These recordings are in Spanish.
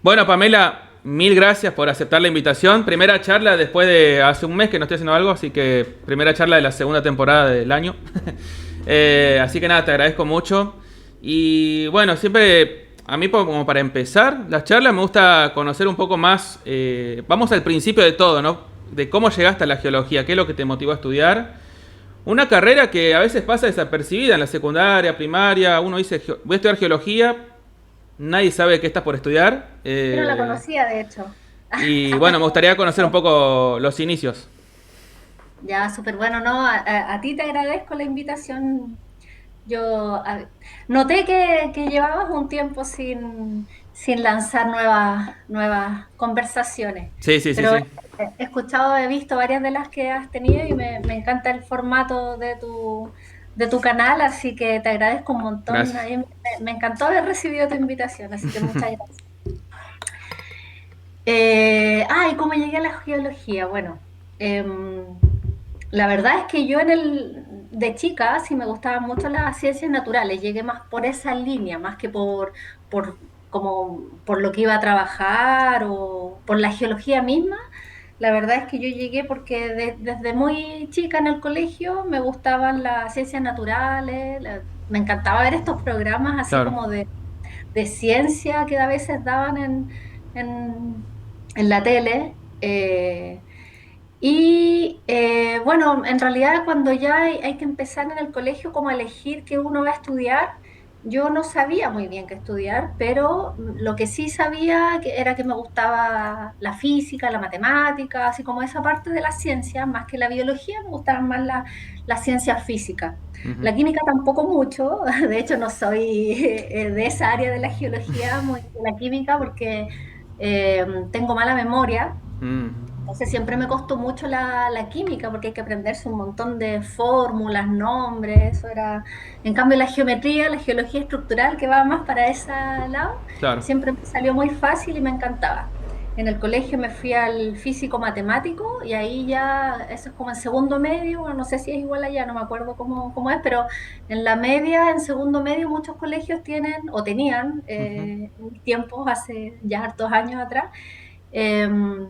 Bueno, Pamela, mil gracias por aceptar la invitación. Primera charla después de hace un mes que no estoy haciendo algo, así que primera charla de la segunda temporada del año. Así que nada, te agradezco mucho. Y bueno, siempre a mí como para empezar las charlas me gusta conocer un poco más, vamos al principio de todo, ¿no? De cómo llegaste a la geología, qué es lo que te motivó a estudiar. Una carrera que a veces pasa desapercibida en la secundaria, primaria. Uno dice, voy a estudiar geología, nadie sabe qué estás por estudiar. Yo no la conocía, de hecho. Y bueno, me gustaría conocer un poco los inicios. Ya, súper bueno, ¿no? A ti te agradezco la invitación. Yo noté que llevabas un tiempo sin lanzar nuevas conversaciones, Sí, sí, sí, pero sí. he escuchado, he visto varias de las que has tenido y me encanta el formato de tu canal, así que te agradezco un montón. A Gracias. mí me encantó haber recibido tu invitación, así que muchas gracias. ¿Y cómo llegué a la geología? Bueno, em, la verdad es que yo de chica sí me gustaban mucho las ciencias naturales, llegué más por esa línea, más que por, por lo que iba a trabajar o por la geología misma. La verdad es que yo llegué porque desde muy chica en el colegio me gustaban las ciencias naturales, me encantaba ver estos programas así Claro. como de ciencia que a veces daban en, en la tele. Bueno, en realidad cuando ya hay que empezar en el colegio como a elegir qué uno va a estudiar, yo no sabía muy bien qué estudiar, pero lo que sí sabía era que me gustaba la física, la matemática, así como esa parte de la ciencia, más que la biología, me gustaban más las ciencias físicas. Ujú. La química tampoco mucho, de hecho no soy de esa área de la geología, muy de la química, porque tengo mala memoria. Mm. Entonces siempre me costó mucho la química porque hay que aprenderse un montón de fórmulas, nombres, eso era... En cambio la geometría, la geología estructural que va más para ese lado, Claro. siempre me salió muy fácil y me encantaba. En el colegio me fui al físico matemático y ahí ya, eso es como en segundo medio, bueno, no sé si es igual allá, no me acuerdo cómo es, pero en la media, en segundo medio, muchos colegios tienen o tenían Ujú. en mis tiempos, hace ya hartos años atrás, em,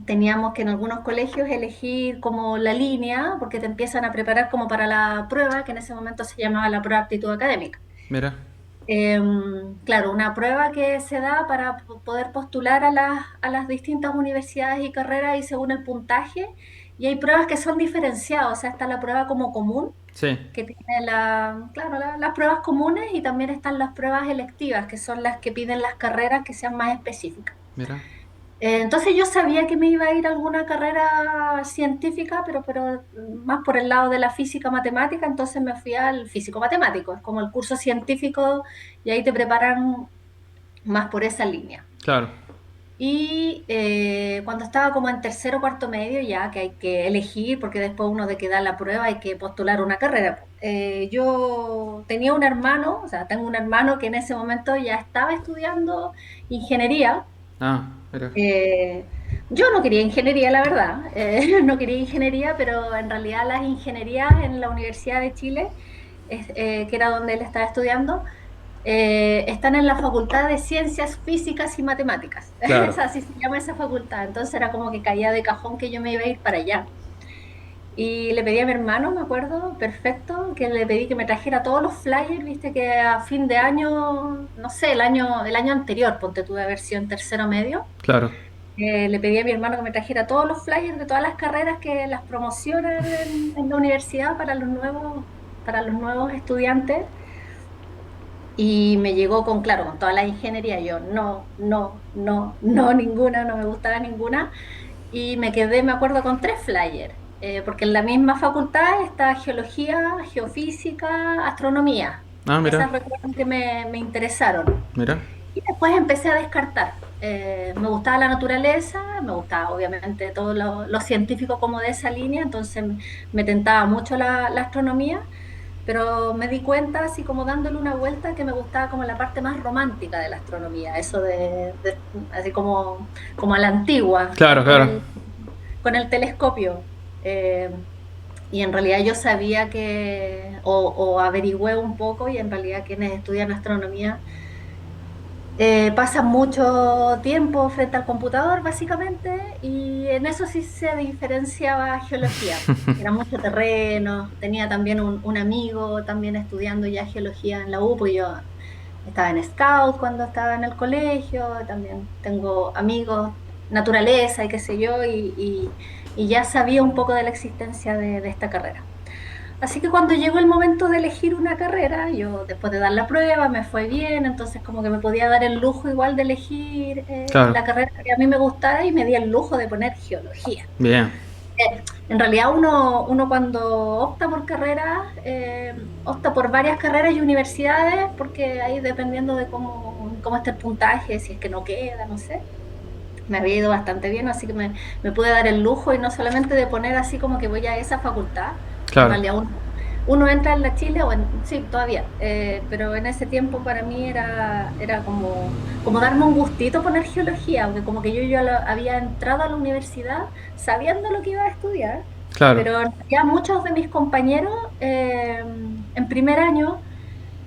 teníamos que en algunos colegios elegir como la línea, porque te empiezan a preparar como para la prueba, que en ese momento se llamaba la prueba de aptitud académica. Mira. Claro, una prueba que se da para poder postular a a las distintas universidades y carreras y según el puntaje, y hay pruebas que son diferenciadas, o sea, está la prueba como común, Sí. que tiene claro, las pruebas comunes y también están las pruebas electivas, que son las que piden las carreras que sean más específicas. Mira. Entonces yo sabía que me iba a ir a alguna carrera científica, pero más por el lado de la física matemática, entonces me fui al físico matemático, es como el curso científico y ahí te preparan más por esa línea. Claro. Cuando estaba como en tercero o cuarto medio, ya que hay que elegir, porque después uno de que da la prueba hay que postular una carrera. Yo tenía un hermano, o sea, tengo un hermano que en ese momento ya estaba estudiando ingeniería. Ah, mira. eh, yo no quería ingeniería, la verdad, no quería ingeniería, pero en realidad las ingenierías en la Universidad de Chile, que era donde él estaba estudiando, están en la Facultad de Ciencias Físicas y Matemáticas. Claro. Es así se llama esa facultad. Entonces era como que caía de cajón que yo me iba a ir para allá. Y le pedí a mi hermano, me acuerdo, perfecto, que le pedí que me trajera todos los flyers, viste que a fin de año, no sé, el año anterior, ponte tú de haber sido en tercero medio, Claro. le pedí a mi hermano que me trajera todos los flyers de todas las carreras que las promocionan en la universidad para los nuevos estudiantes. Y me llegó con, claro, con toda la ingeniería. Yo, no, ninguna, no me gustaba ninguna. Y me quedé, me acuerdo, con tres flyers, porque en la misma facultad está geología, geofísica, astronomía. Ah, mira. Esas recuerdo que me interesaron. Mira. Y después empecé a descartar. Me gustaba la naturaleza, me gustaba obviamente todo lo científico como de esa línea, entonces me tentaba mucho la astronomía, pero me di cuenta, así como dándole una vuelta, que me gustaba como la parte más romántica de la astronomía, eso así como a la antigua, Claro, claro. con el telescopio. Eh, y en realidad yo sabía o averigüé un poco, y en realidad quienes estudian astronomía Pasan mucho tiempo frente al computador, básicamente, y en eso sí se diferenciaba geología. Era mucho terreno, tenía también un amigo también estudiando ya geología en la U, porque yo estaba en Scout cuando estaba en el colegio, también tengo amigos, naturaleza y qué sé yo, y ya sabía un poco de la existencia de esta carrera. Así que cuando llegó el momento de elegir una carrera, yo después de dar la prueba me fue bien, entonces como que me podía dar el lujo igual de elegir Claro, la carrera que a mí me gustara y me di el lujo de poner geología. bien, En realidad uno cuando opta por carreras, opta por varias carreras y universidades, porque ahí dependiendo de cómo esté el puntaje, si es que no queda, no sé. Me había ido bastante bien, así que me pude dar el lujo y no solamente de poner así como que voy a esa facultad, que en claro, realidad uno entra en la Chile, o sí, todavía, pero en ese tiempo para mí era como darme un gustito poner geología, aunque como que yo ya había entrado a la universidad sabiendo lo que iba a estudiar, claro, pero ya muchos de mis compañeros en primer año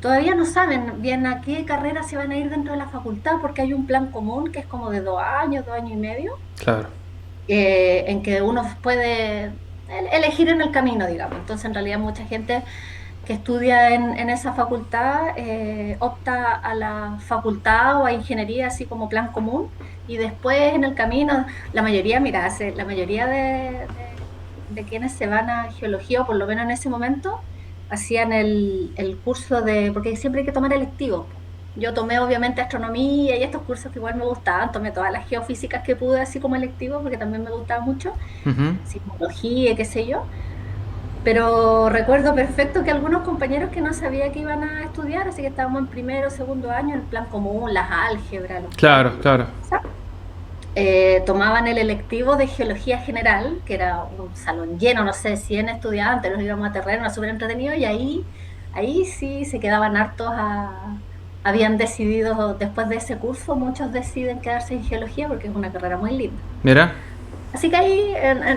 todavía no saben bien a qué carrera se van a ir dentro de la facultad, porque hay un plan común que es como de 2 años, 2 años y medio, claro, en que uno puede elegir en el camino, digamos. Entonces, en realidad, mucha gente que estudia en esa facultad opta a la facultad o a ingeniería, así como plan común, y después en el camino, la mayoría, mira, la mayoría de quienes se van a geología, o por lo menos en ese momento, hacían el curso porque siempre hay que tomar electivos. Po. Yo tomé obviamente astronomía y estos cursos que igual me gustaban, tomé todas las geofísicas que pude así como electivos porque también me gustaba mucho, ujú, sismología, qué sé yo, pero recuerdo perfecto que algunos compañeros que no sabía que iban a estudiar, así que estábamos en primero, segundo año, en plan común, las álgebras, los claro, cálculos, claro. tomaban el electivo de geología general, que era un salón lleno, no sé, 100 estudiantes, nos íbamos a terreno, era súper entretenido, y ahí sí se quedaban hartos habían decidido, después de ese curso, muchos deciden quedarse en geología porque es una carrera muy linda. Mira. Así que ahí,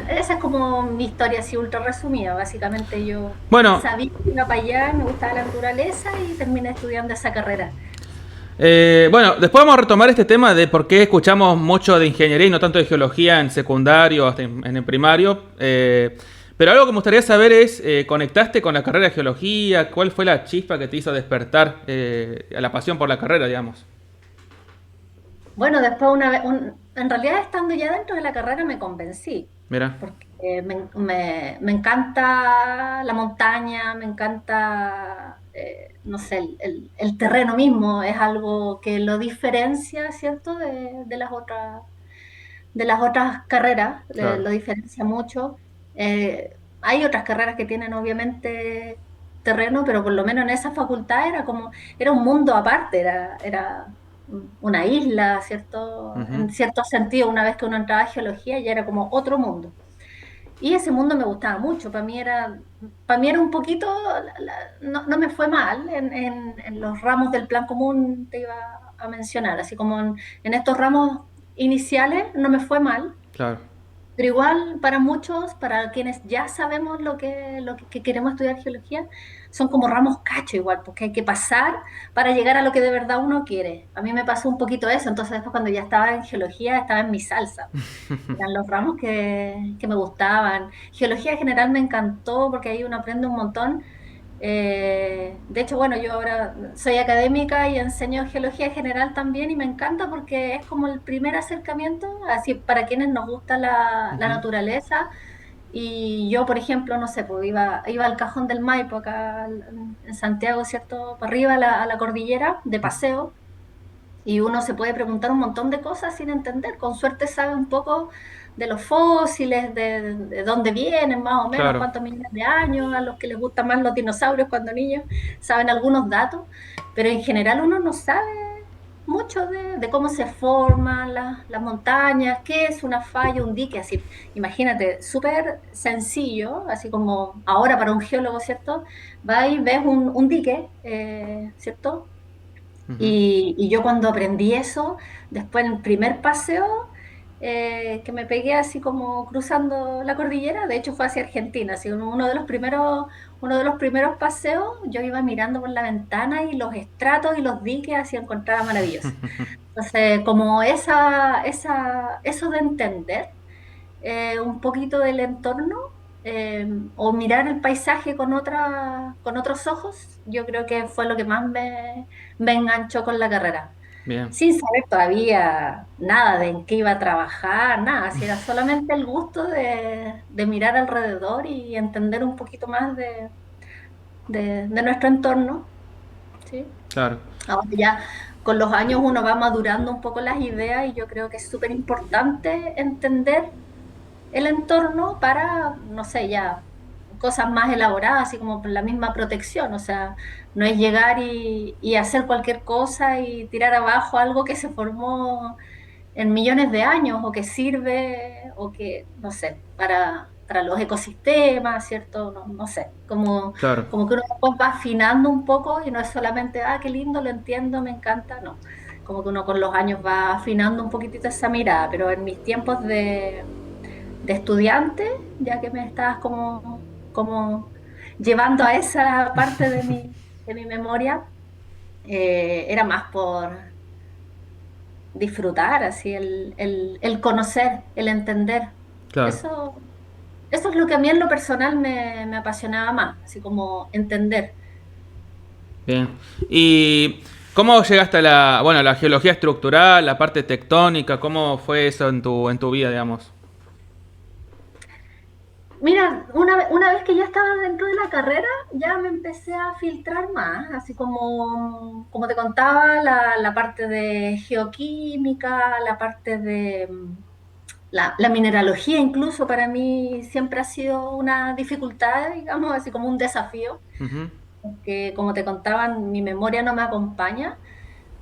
esa es como mi historia así ultra resumida. Básicamente yo Bueno, sabía que iba para allá, me gustaba la naturaleza y terminé estudiando esa carrera. bueno, después vamos a retomar este tema de por qué escuchamos mucho de ingeniería y no tanto de geología en secundario, hasta en el primario. Pero algo que me gustaría saber es, ¿conectaste con la carrera de geología? ¿Cuál fue la chispa que te hizo despertar a la pasión por la carrera, digamos? Bueno, después una vez, en realidad estando ya dentro de la carrera me convencí, Mira, porque me encanta la montaña, me encanta, no sé, el terreno mismo, es algo que lo diferencia, ¿cierto?, de las otras carreras, claro, lo diferencia mucho. Hay otras carreras que tienen obviamente terreno, pero por lo menos en esa facultad era un mundo aparte, era una isla, ¿cierto? ujú, En cierto sentido, una vez que uno entraba a geología ya era como otro mundo. Y ese mundo me gustaba mucho, para mí era un poquito, no me fue mal en los ramos del plan común, te iba a mencionar, así como en estos ramos iniciales no me fue mal, claro, pero igual para muchos, para quienes ya sabemos que queremos estudiar geología, son como ramos cacho igual, porque hay que pasar para llegar a lo que de verdad uno quiere. A mí me pasó un poquito eso, entonces después cuando ya estaba en geología estaba en mi salsa. Eran los ramos que me gustaban. Geología general me encantó porque ahí uno aprende un montón. De hecho, bueno, yo ahora soy académica y enseño geología general también y me encanta porque es como el primer acercamiento, así para quienes nos gusta la ujú, naturaleza. Y yo, por ejemplo, no sé, pues iba al Cajón del Maipo acá en Santiago, ¿cierto? Para arriba a la cordillera de paseo y uno se puede preguntar un montón de cosas sin entender. Con suerte sabe un poco de los fósiles, de dónde vienen más o menos, claro. cuántos millones de años, a los que les gustan más los dinosaurios cuando niños, saben algunos datos, pero en general uno no sabe mucho de cómo se forman las montañas, qué es una falla, un dique, así, imagínate, súper sencillo, así como ahora para un geólogo, ¿cierto? Va y ves un dique, ¿cierto? Ujú. Y yo cuando aprendí eso, después en el primer paseo que me pegué así como cruzando la cordillera, de hecho fue hacia Argentina, así uno de los primeros, uno de los primeros paseos, yo iba mirando por la ventana y los estratos y los diques así encontraba maravilloso. Entonces, como eso de entender un poquito del entorno o mirar el paisaje con otros ojos, yo creo que fue lo que más me enganchó con la carrera. Bien, Sin saber todavía nada de en qué iba a trabajar, nada, si era solamente el gusto de mirar alrededor y entender un poquito más de nuestro entorno, ¿sí? claro. Ahora ya con los años uno va madurando un poco las ideas y yo creo que es súper importante entender el entorno para, no sé, ya cosas más elaboradas, así como la misma protección, o sea, no es llegar y hacer cualquier cosa y tirar abajo algo que se formó en millones de años o que sirve o que, no sé, para los ecosistemas, ¿cierto? No, no sé, Claro, como que uno después va afinando un poco y no es solamente, ah, qué lindo, lo entiendo, me encanta, no. Como que uno con los años va afinando un poquitito esa mirada, pero en mis tiempos de estudiante, ya que me estabas como llevando a esa parte de mi memoria, era más por disfrutar, así, el conocer, el entender. claro. Eso, eso es lo que a mí en lo personal me apasionaba más, así como entender. Bien. ¿Y cómo llegaste a bueno, la geología estructural, la parte tectónica? ¿Cómo fue eso en tu vida, digamos? Mira, una vez que ya estaba dentro de la carrera, ya me empecé a filtrar más, así como te contaba, la parte de geoquímica, la parte de la mineralogía incluso para mí siempre ha sido una dificultad, digamos, así como un desafío, Ujú. porque como te contaban, mi memoria no me acompaña,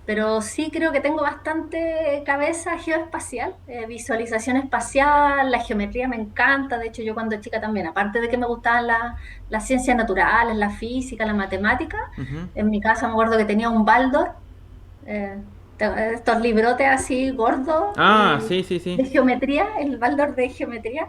pero sí creo que tengo bastante cabeza geoespacial, visualización espacial, la geometría me encanta, de hecho yo cuando chica también, aparte de que me gustaban las ciencias naturales, la física, la matemática, Ujú. en mi casa me acuerdo que tenía un Baldor, eh, estos librotes así gordos Ah, y sí, sí, sí. de geometría, el Baldor de geometría,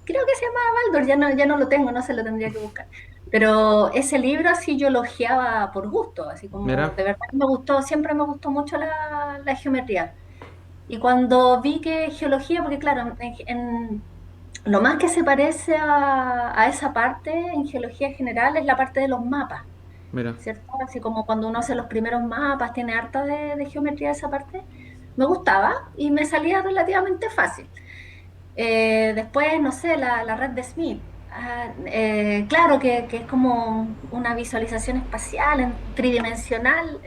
creo que se llamaba Baldor, ya no lo tengo, no se lo tendría que buscar. Pero ese libro así yo lo hojeaba por gusto, así como Mira. de verdad me gustó, siempre me gustó mucho la geometría. Y cuando vi que geología, porque claro, lo más que se parece a esa parte en geología general es la parte de los mapas, Mira. ¿cierto? Así como cuando uno hace los primeros mapas, tiene harta de geometría esa parte, me gustaba y me salía relativamente fácil. Después, no sé, la red de Smith. Claro que es como una visualización espacial, tridimensional,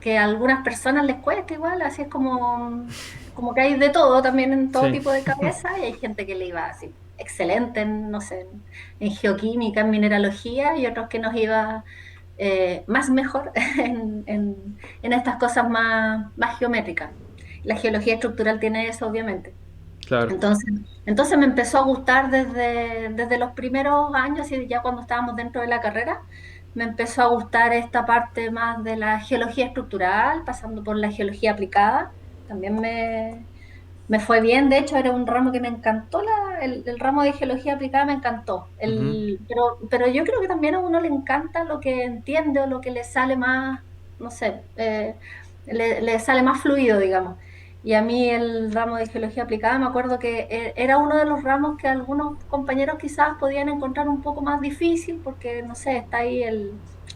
que a algunas personas les cuesta igual, así es como que hay de todo también en todo Sí. tipo de cabeza y hay gente que le iba así excelente en, no sé, en geoquímica, en mineralogía y otros que nos iba más mejor en estas cosas más geométricas. La geología estructural tiene eso, obviamente. Claro. Entonces me empezó a gustar desde los primeros años y ya cuando estábamos dentro de la carrera, me empezó a gustar esta parte más de la geología estructural, pasando por la geología aplicada. También me fue bien, de hecho era un ramo que me encantó, el ramo de geología aplicada me encantó. Ujú. Pero yo creo que también a uno le encanta lo que entiende o lo que le sale más, no sé, le sale más fluido, digamos. Y a mí el ramo de geología aplicada me acuerdo que era uno de los ramos que algunos compañeros quizás podían encontrar un poco más difícil porque, no sé, está ahí el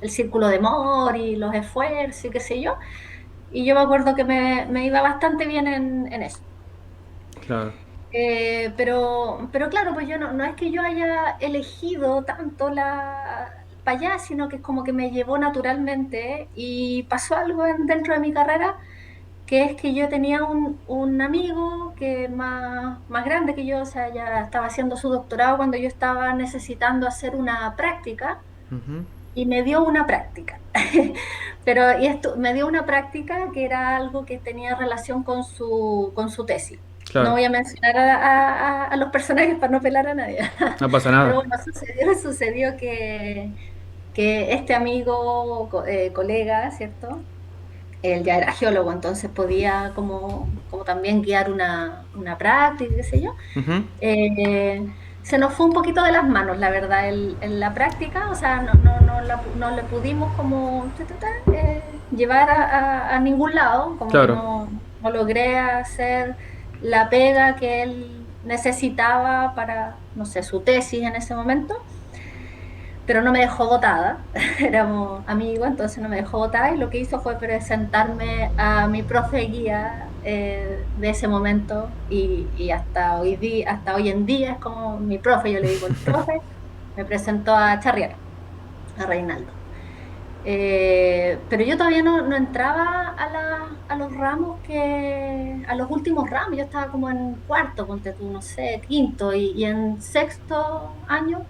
círculo de Moore y los esfuerzos y qué sé yo. Y yo me acuerdo que me iba bastante bien en eso. Claro. Pero claro, pues yo no es que yo haya elegido tanto para allá, sino que es como que me llevó naturalmente y pasó algo dentro de mi carrera que es que yo tenía un amigo que más grande que yo, o sea, ya estaba haciendo su doctorado cuando yo estaba necesitando hacer una práctica Ujú. y me dio una práctica. Pero y esto, me dio una práctica que era algo que tenía relación con su tesis. No Claro. voy a mencionar a los personajes para no pelar a nadie. No pasa Pero nada. bueno, sucedió que este amigo, colega, ¿cierto? Él ya era geólogo, entonces podía como también guiar una práctica, qué sé yo. Ujú. Eh, se nos fue un poquito de las manos, la verdad, en la práctica, o sea, no le pudimos como llevar a ningún lado, como que Claro, no logré hacer la pega que él necesitaba para, no sé, su tesis en ese momento, pero no me dejó botada, éramos amigos, entonces no me dejó botada y lo que hizo fue presentarme a mi profe guía de ese momento y hasta hoy en día es como mi profe, yo le digo el profe, me presentó a Charrier, a Reinaldo. Pero yo todavía no entraba a los ramos a los últimos ramos, yo estaba como en cuarto, ponte tú, no sé, quinto, y en sexto año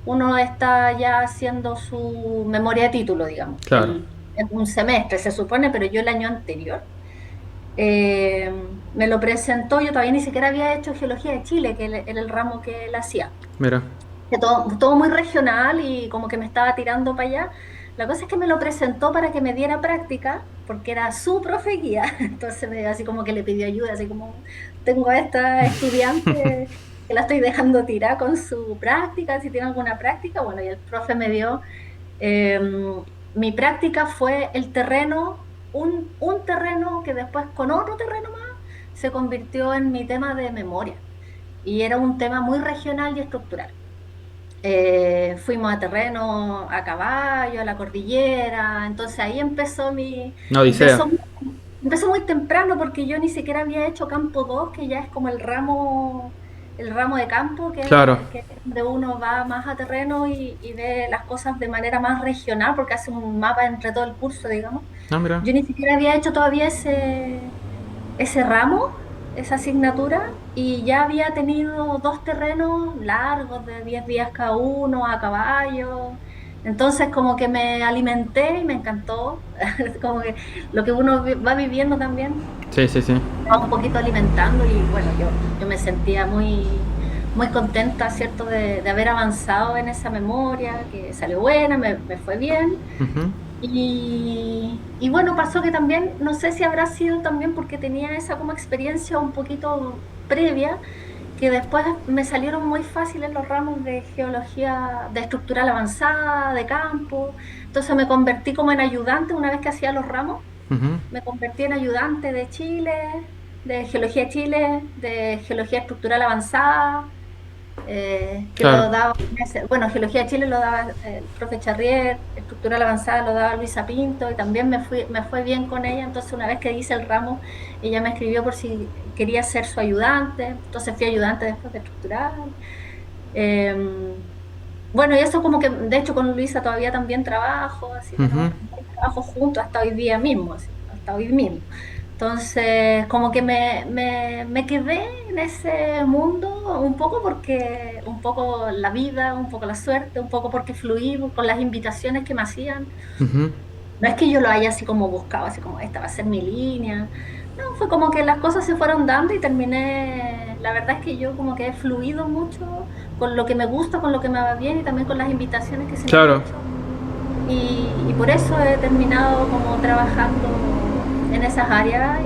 uno está ya haciendo su memoria de título, digamos, claro. en un semestre se supone, pero yo el año anterior eh, me lo presentó, yo todavía ni siquiera había hecho Geología de Chile, que era el ramo que él hacía Mira. que todo muy regional y como que me estaba tirando para allá. La cosa es que me lo presentó para que me diera práctica, porque era su profe guía, entonces así como que le pidió ayuda, así como tengo a esta estudiante que la estoy dejando tirar con su práctica, si tiene alguna práctica, bueno, y el profe me dio, eh, mi práctica fue el terreno, un terreno que después con otro terreno más se convirtió en mi tema de memoria, y era un tema muy regional y estructural. Fuimos a terreno a caballo, a la cordillera, entonces ahí Una odisea. empezó, empezó muy temprano porque yo ni siquiera había hecho campo 2 que ya es como el ramo de campo, Claro. que es donde uno va más a terreno y ve las cosas de manera más regional, porque hace un mapa entre todo el curso, digamos. Ah, mira. Yo ni siquiera había hecho todavía ese ramo, esa asignatura, y ya había tenido dos terrenos largos de 10 días cada uno, a caballo. Entonces como que me alimenté y me encantó, como que lo que uno va viviendo también Sí, sí, sí. va un poquito alimentando y bueno, yo me sentía muy contenta, ¿cierto?, de haber avanzado en esa memoria, que salió buena, me fue bien. Ujú. Y bueno, pasó que también, no sé si habrá sido también porque tenía esa como experiencia un poquito previa, que después me salieron muy fáciles los ramos de geología, de estructural avanzada, de campo. Entonces me convertí como en ayudante una vez que hacía los ramos, Ujú. me convertí en ayudante de Chile, de geología de Chile, de geología estructural avanzada, que Claro. lo daba, bueno, Geología de Chile lo daba el profe Charrier, Estructural Avanzada lo daba Luisa Pinto, y también me fue bien con ella, entonces una vez que hice el ramo, ella me escribió por si quería ser su ayudante, entonces fui ayudante después de Estructural. Eh, bueno, y eso como que, de hecho, con Luisa todavía también trabajo, así Ujú. tenemos trabajo juntos hasta hoy día mismo, así, hasta hoy mismo. Entonces, como que me quedé en ese mundo un poco porque, un poco la vida, un poco la suerte, un poco porque fluí con las invitaciones que me hacían. Ujú. No es que yo lo haya así como buscado, así como esta va a ser mi línea. No, fue como que las cosas se fueron dando y terminé, la verdad es que yo como que he fluido mucho con lo que me gusta, con lo que me va bien y también con las invitaciones que se me han Claro. hecho. Y por eso he terminado como trabajando en esas áreas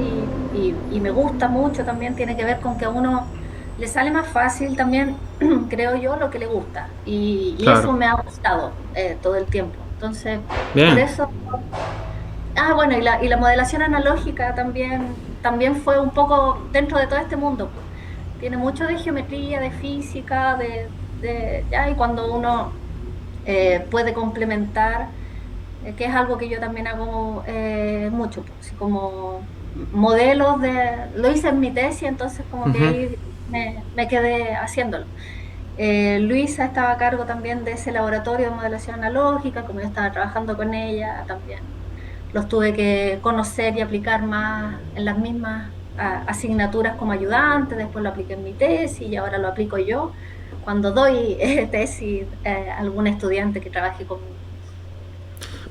y me gusta mucho también, tiene que ver con que a uno le sale más fácil también, creo yo, lo que le gusta. Y Claro. eso me ha gustado todo el tiempo. Entonces, por Bien. eso... Ah, bueno, y la modelación analógica también fue un poco dentro de todo este mundo, pues. Tiene mucho de geometría, de física, ya, y cuando uno puede complementar, que es algo que yo también hago mucho, pues, así como modelos lo hice en mi tesis, entonces como que Ujú. ahí me quedé haciéndolo. Luisa estaba a cargo también de ese laboratorio de modelación analógica, como yo estaba trabajando con ella, también los tuve que conocer y aplicar más en las mismas asignaturas como ayudante, después lo apliqué en mi tesis y ahora lo aplico yo cuando doy tesis a algún estudiante que trabaje conmigo.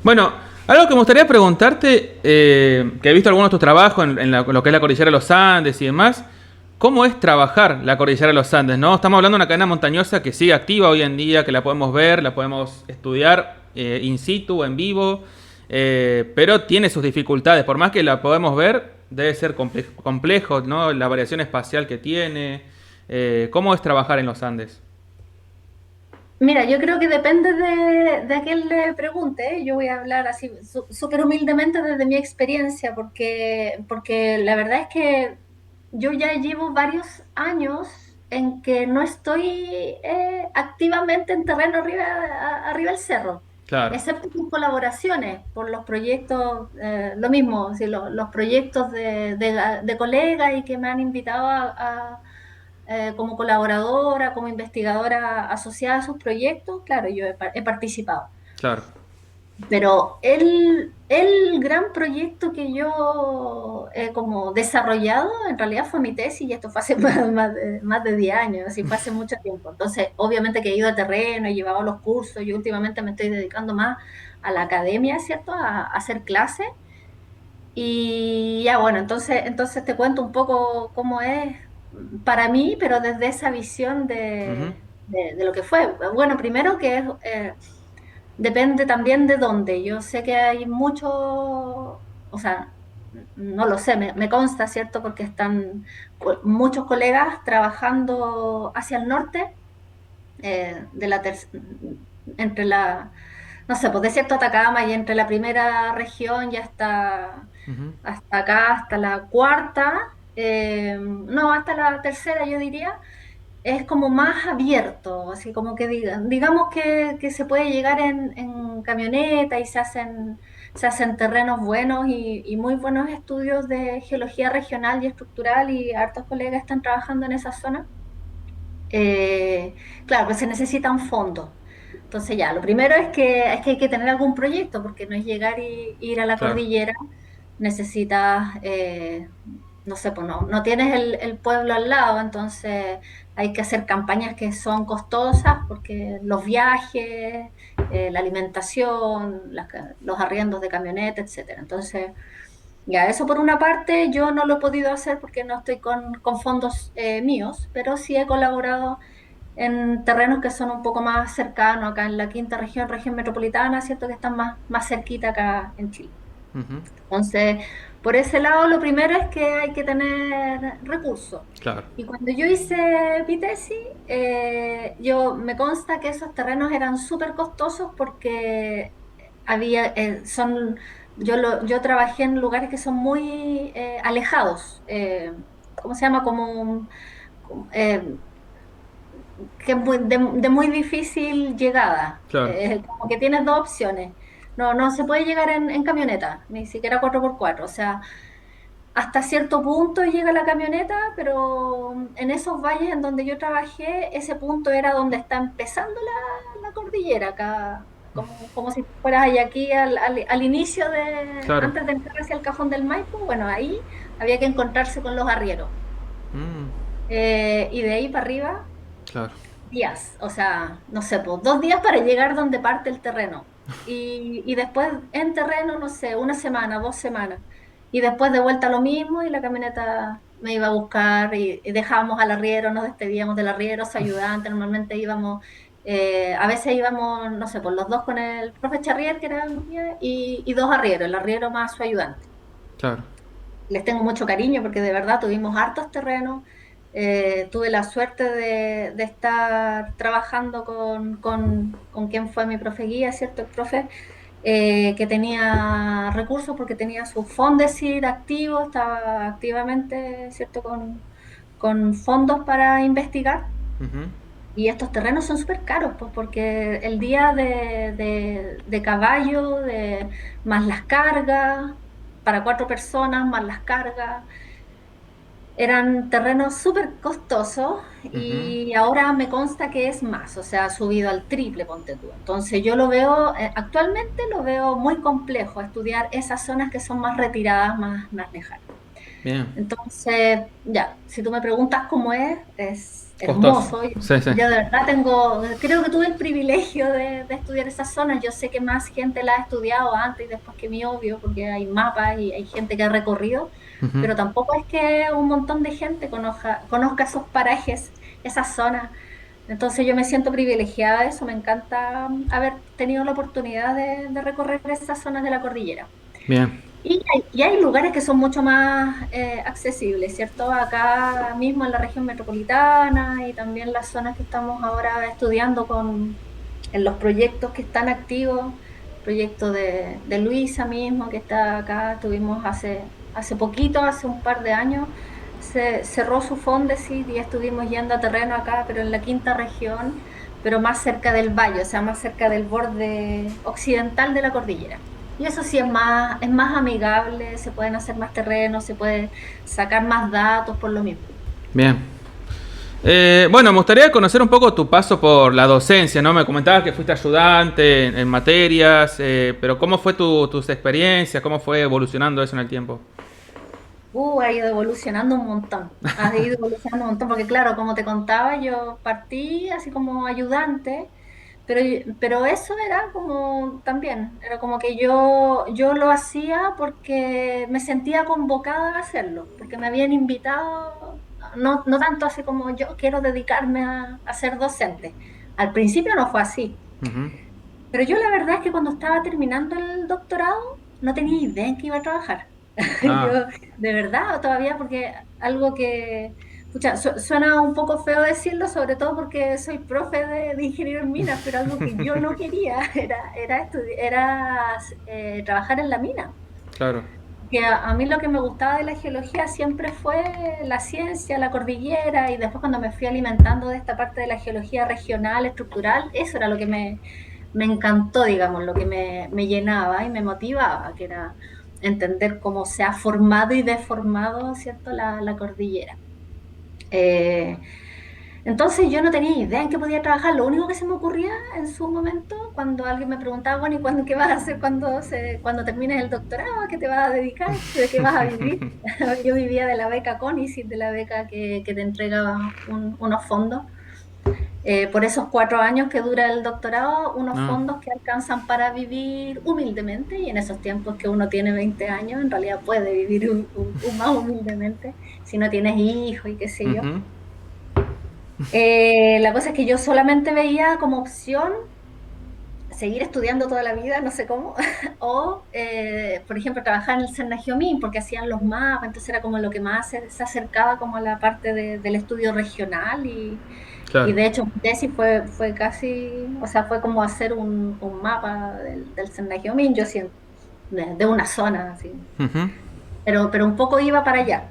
Bueno, algo que me gustaría preguntarte, que he visto algunos de tus trabajos lo que es la cordillera de los Andes y demás, ¿cómo es trabajar la cordillera de los Andes? ¿No? Estamos hablando de una cadena montañosa que sigue activa hoy en día, que la podemos ver, la podemos estudiar in situ, en vivo, pero tiene sus dificultades. Por más que la podemos ver, debe ser complejo, ¿no? La variación espacial que tiene. ¿Cómo es trabajar en los Andes? Mira, yo creo que depende de a quién le pregunte, ¿eh? Yo voy a hablar así súper humildemente desde mi experiencia, porque la verdad es que yo ya llevo varios años en que no estoy activamente en terreno arriba del cerro, Claro, excepto por colaboraciones, por los proyectos, lo mismo, si los proyectos de colegas y que me han invitado como colaboradora, como investigadora asociada a sus proyectos, claro, yo he participado. claro, Pero el gran proyecto que yo he como desarrollado en realidad fue mi tesis y esto fue hace más de 10 años, así fue hace mucho tiempo. Entonces, obviamente que he ido a terreno, he llevado los cursos, yo últimamente me estoy dedicando más a la academia, ¿cierto? A hacer clases. Y ya, bueno, entonces te cuento un poco cómo es para mí, pero desde esa visión ujú, de lo que fue. Bueno, primero que depende también de dónde. Yo sé que hay mucho, o sea, no lo sé, me consta, ¿cierto? Porque están muchos colegas trabajando hacia el norte, de entre la, no sé, pues desierto Atacama y entre la primera región ya ujú, hasta acá, hasta la cuarta, no, hasta la tercera yo diría, es como más abierto, así como que digamos que se puede llegar en camioneta y se hacen terrenos buenos y muy buenos estudios de geología regional y estructural y hartos colegas están trabajando en esa zona. Claro, pues se necesita un fondo. Entonces ya, lo primero es que hay que tener algún proyecto, porque no es llegar y ir a la claro, cordillera, necesitas, no sé, pues no tienes el pueblo al lado, entonces hay que hacer campañas que son costosas, porque los viajes, la alimentación, los arriendos de camioneta, etcétera. Entonces, ya, eso por una parte, yo no lo he podido hacer porque no estoy con fondos míos, pero sí he colaborado en terrenos que son un poco más cercanos, acá en la quinta región, región metropolitana, ¿cierto? Que están más cerquita acá en Chile. ujú, Entonces, por ese lado, lo primero es que hay que tener recursos. claro, Y cuando yo hice mi tesis, me consta que esos terrenos eran súper costosos porque yo trabajé en lugares que son muy alejados. ¿Cómo se llama? Como, que es de muy difícil llegada. claro. Como que tienes dos opciones. No se puede llegar en camioneta, ni siquiera 4x4. O sea, hasta cierto punto llega la camioneta, pero en esos valles en donde yo trabajé, ese punto era donde está empezando la cordillera, acá, como si fueras allá aquí al inicio Claro. antes de entrar hacia el Cajón del Maipo. Bueno, ahí había que encontrarse con los arrieros. Mm, Y de ahí para arriba claro. días, o sea, no sé, pues 2 días para llegar donde parte el terreno. Y después en terreno, no sé, una semana, 2 semanas. Y después de vuelta lo mismo y la camioneta me iba a buscar y dejábamos al arriero, nos despedíamos del arriero, su ayudante, normalmente íbamos, a veces íbamos, no sé, pues los dos con el profe Charrier, que era un guía, y dos arrieros, el arriero más su ayudante. Claro. Les tengo mucho cariño porque de verdad tuvimos hartos terrenos. Tuve la suerte de estar trabajando con quien fue mi profe guía, ¿cierto? El profe que tenía recursos porque tenía su Fondesit activo, estaba activamente, ¿cierto? Con fondos para investigar. Ujú, Y estos terrenos son súper caros, pues porque el día de caballo, más las cargas, para 4 personas, más las cargas, eran terrenos súper costosos ujú, y ahora me consta que es más, o sea, ha subido al triple, ponte tú. Entonces yo actualmente lo veo muy complejo estudiar esas zonas que son más retiradas, más lejanas. bien. Entonces, ya, si tú me preguntas cómo es Costoso. hermoso. Yo, Sí, sí. yo de verdad creo que tuve el privilegio de estudiar esas zonas. Yo sé que más gente la ha estudiado antes y después que mí, obvio, porque hay mapas y hay gente que ha recorrido, Ujú, pero tampoco es que un montón de gente conozca esos parajes, esas zonas. Entonces yo me siento privilegiada de eso, me encanta haber tenido la oportunidad de recorrer esas zonas de la cordillera. bien. Y hay lugares que son mucho más accesibles, ¿cierto? Acá mismo en la región metropolitana y también las zonas que estamos ahora estudiando en los proyectos que están activos, proyecto de Luisa mismo, que está acá, estuvimos hace poquito, hace un par de años, se cerró su Fondesit y estuvimos yendo a terreno acá, pero en la quinta región, pero más cerca del valle, o sea, más cerca del borde occidental de la cordillera. Y eso sí es más amigable, se pueden hacer más terrenos, se puede sacar más datos por lo mismo. Bien. Bueno, me gustaría conocer un poco tu paso por la docencia, ¿no? Me comentabas que fuiste ayudante en materias, pero ¿cómo fue tus experiencias? ¿Cómo fue evolucionando eso en el tiempo? Ha ido evolucionando un montón, ha ido evolucionando un montón, porque claro, como te contaba, yo partí así como ayudante, pero eso era como también, era como que yo lo hacía porque me sentía convocada a hacerlo, porque me habían invitado, no tanto así como yo quiero dedicarme a ser docente. Al principio no fue así, Ujú. pero yo la verdad es que cuando estaba terminando el doctorado no tenía idea en qué iba a trabajar. Yo, Ah, de verdad, todavía, porque algo que, pucha, suena un poco feo decirlo, sobre todo porque soy profe de ingeniero en minas, pero algo que yo no quería era trabajar en la mina. claro. Que a mí lo que me gustaba de la geología siempre fue la ciencia, la cordillera, y después cuando me fui alimentando de esta parte de la geología regional, estructural, eso era lo que me encantó, digamos, lo que me llenaba y me motivaba, que era entender cómo se ha formado y deformado, ¿cierto?, la cordillera. Eh, entonces yo no tenía idea en qué podía trabajar. Lo único que se me ocurría en su momento, cuando alguien me preguntaba, bueno, ¿y cuándo, qué vas a hacer cuando termines el doctorado? ¿A qué te vas a dedicar? ¿De qué vas a vivir? Yo vivía de la beca CONICET, de la beca que te entregaba unos fondos. Por esos 4 años que dura el doctorado, unos Ah, fondos que alcanzan para vivir humildemente, y en esos tiempos que uno tiene 20 años, en realidad puede vivir más humildemente, si no tienes hijos y qué sé yo. ujú. La cosa es que yo solamente veía como opción seguir estudiando toda la vida, no sé cómo, o, por ejemplo, trabajar en el Cernagiomín, porque hacían los mapas, entonces era como lo que más se acercaba como a la parte del estudio regional, y Claro. de hecho mi tesis fue casi, o sea, fue como hacer un mapa del Cernagiomín, yo siento, de una zona, así, Ujú. pero un poco iba para allá.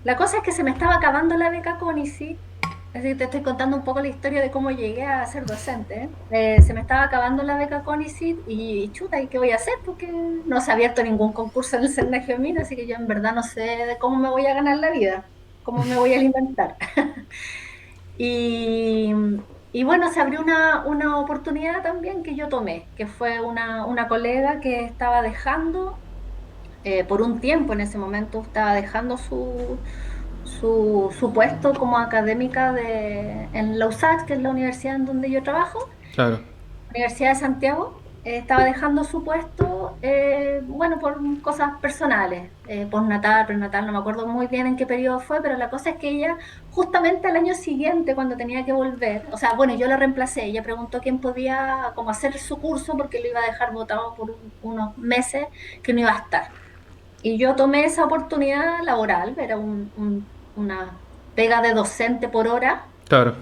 La cosa es que se me estaba acabando la beca CONICET. Así que te estoy contando un poco la historia de cómo llegué a ser docente. Se me estaba acabando la beca CONICET y chuta, ¿y qué voy a hacer? Porque no se ha abierto ningún concurso en el Cernaje Mina, así que yo en verdad no sé de cómo me voy a ganar la vida, cómo me voy a alimentar. Y, y bueno, se abrió una oportunidad también que yo tomé, que fue una colega que estaba dejando, por un tiempo en ese momento, estaba dejando su puesto como académica en la USACH, que es la universidad en donde yo trabajo, Claro. Universidad de Santiago. Estaba dejando su puesto, bueno, por cosas personales, postnatal, prenatal, no me acuerdo muy bien en qué periodo fue, pero la cosa es que ella, justamente al año siguiente, cuando tenía que volver, o sea, bueno, yo la reemplacé, ella preguntó quién podía como hacer su curso porque lo iba a dejar votado por unos meses que no iba a estar. Y yo tomé esa oportunidad laboral, era una pega de docente por hora, Claro.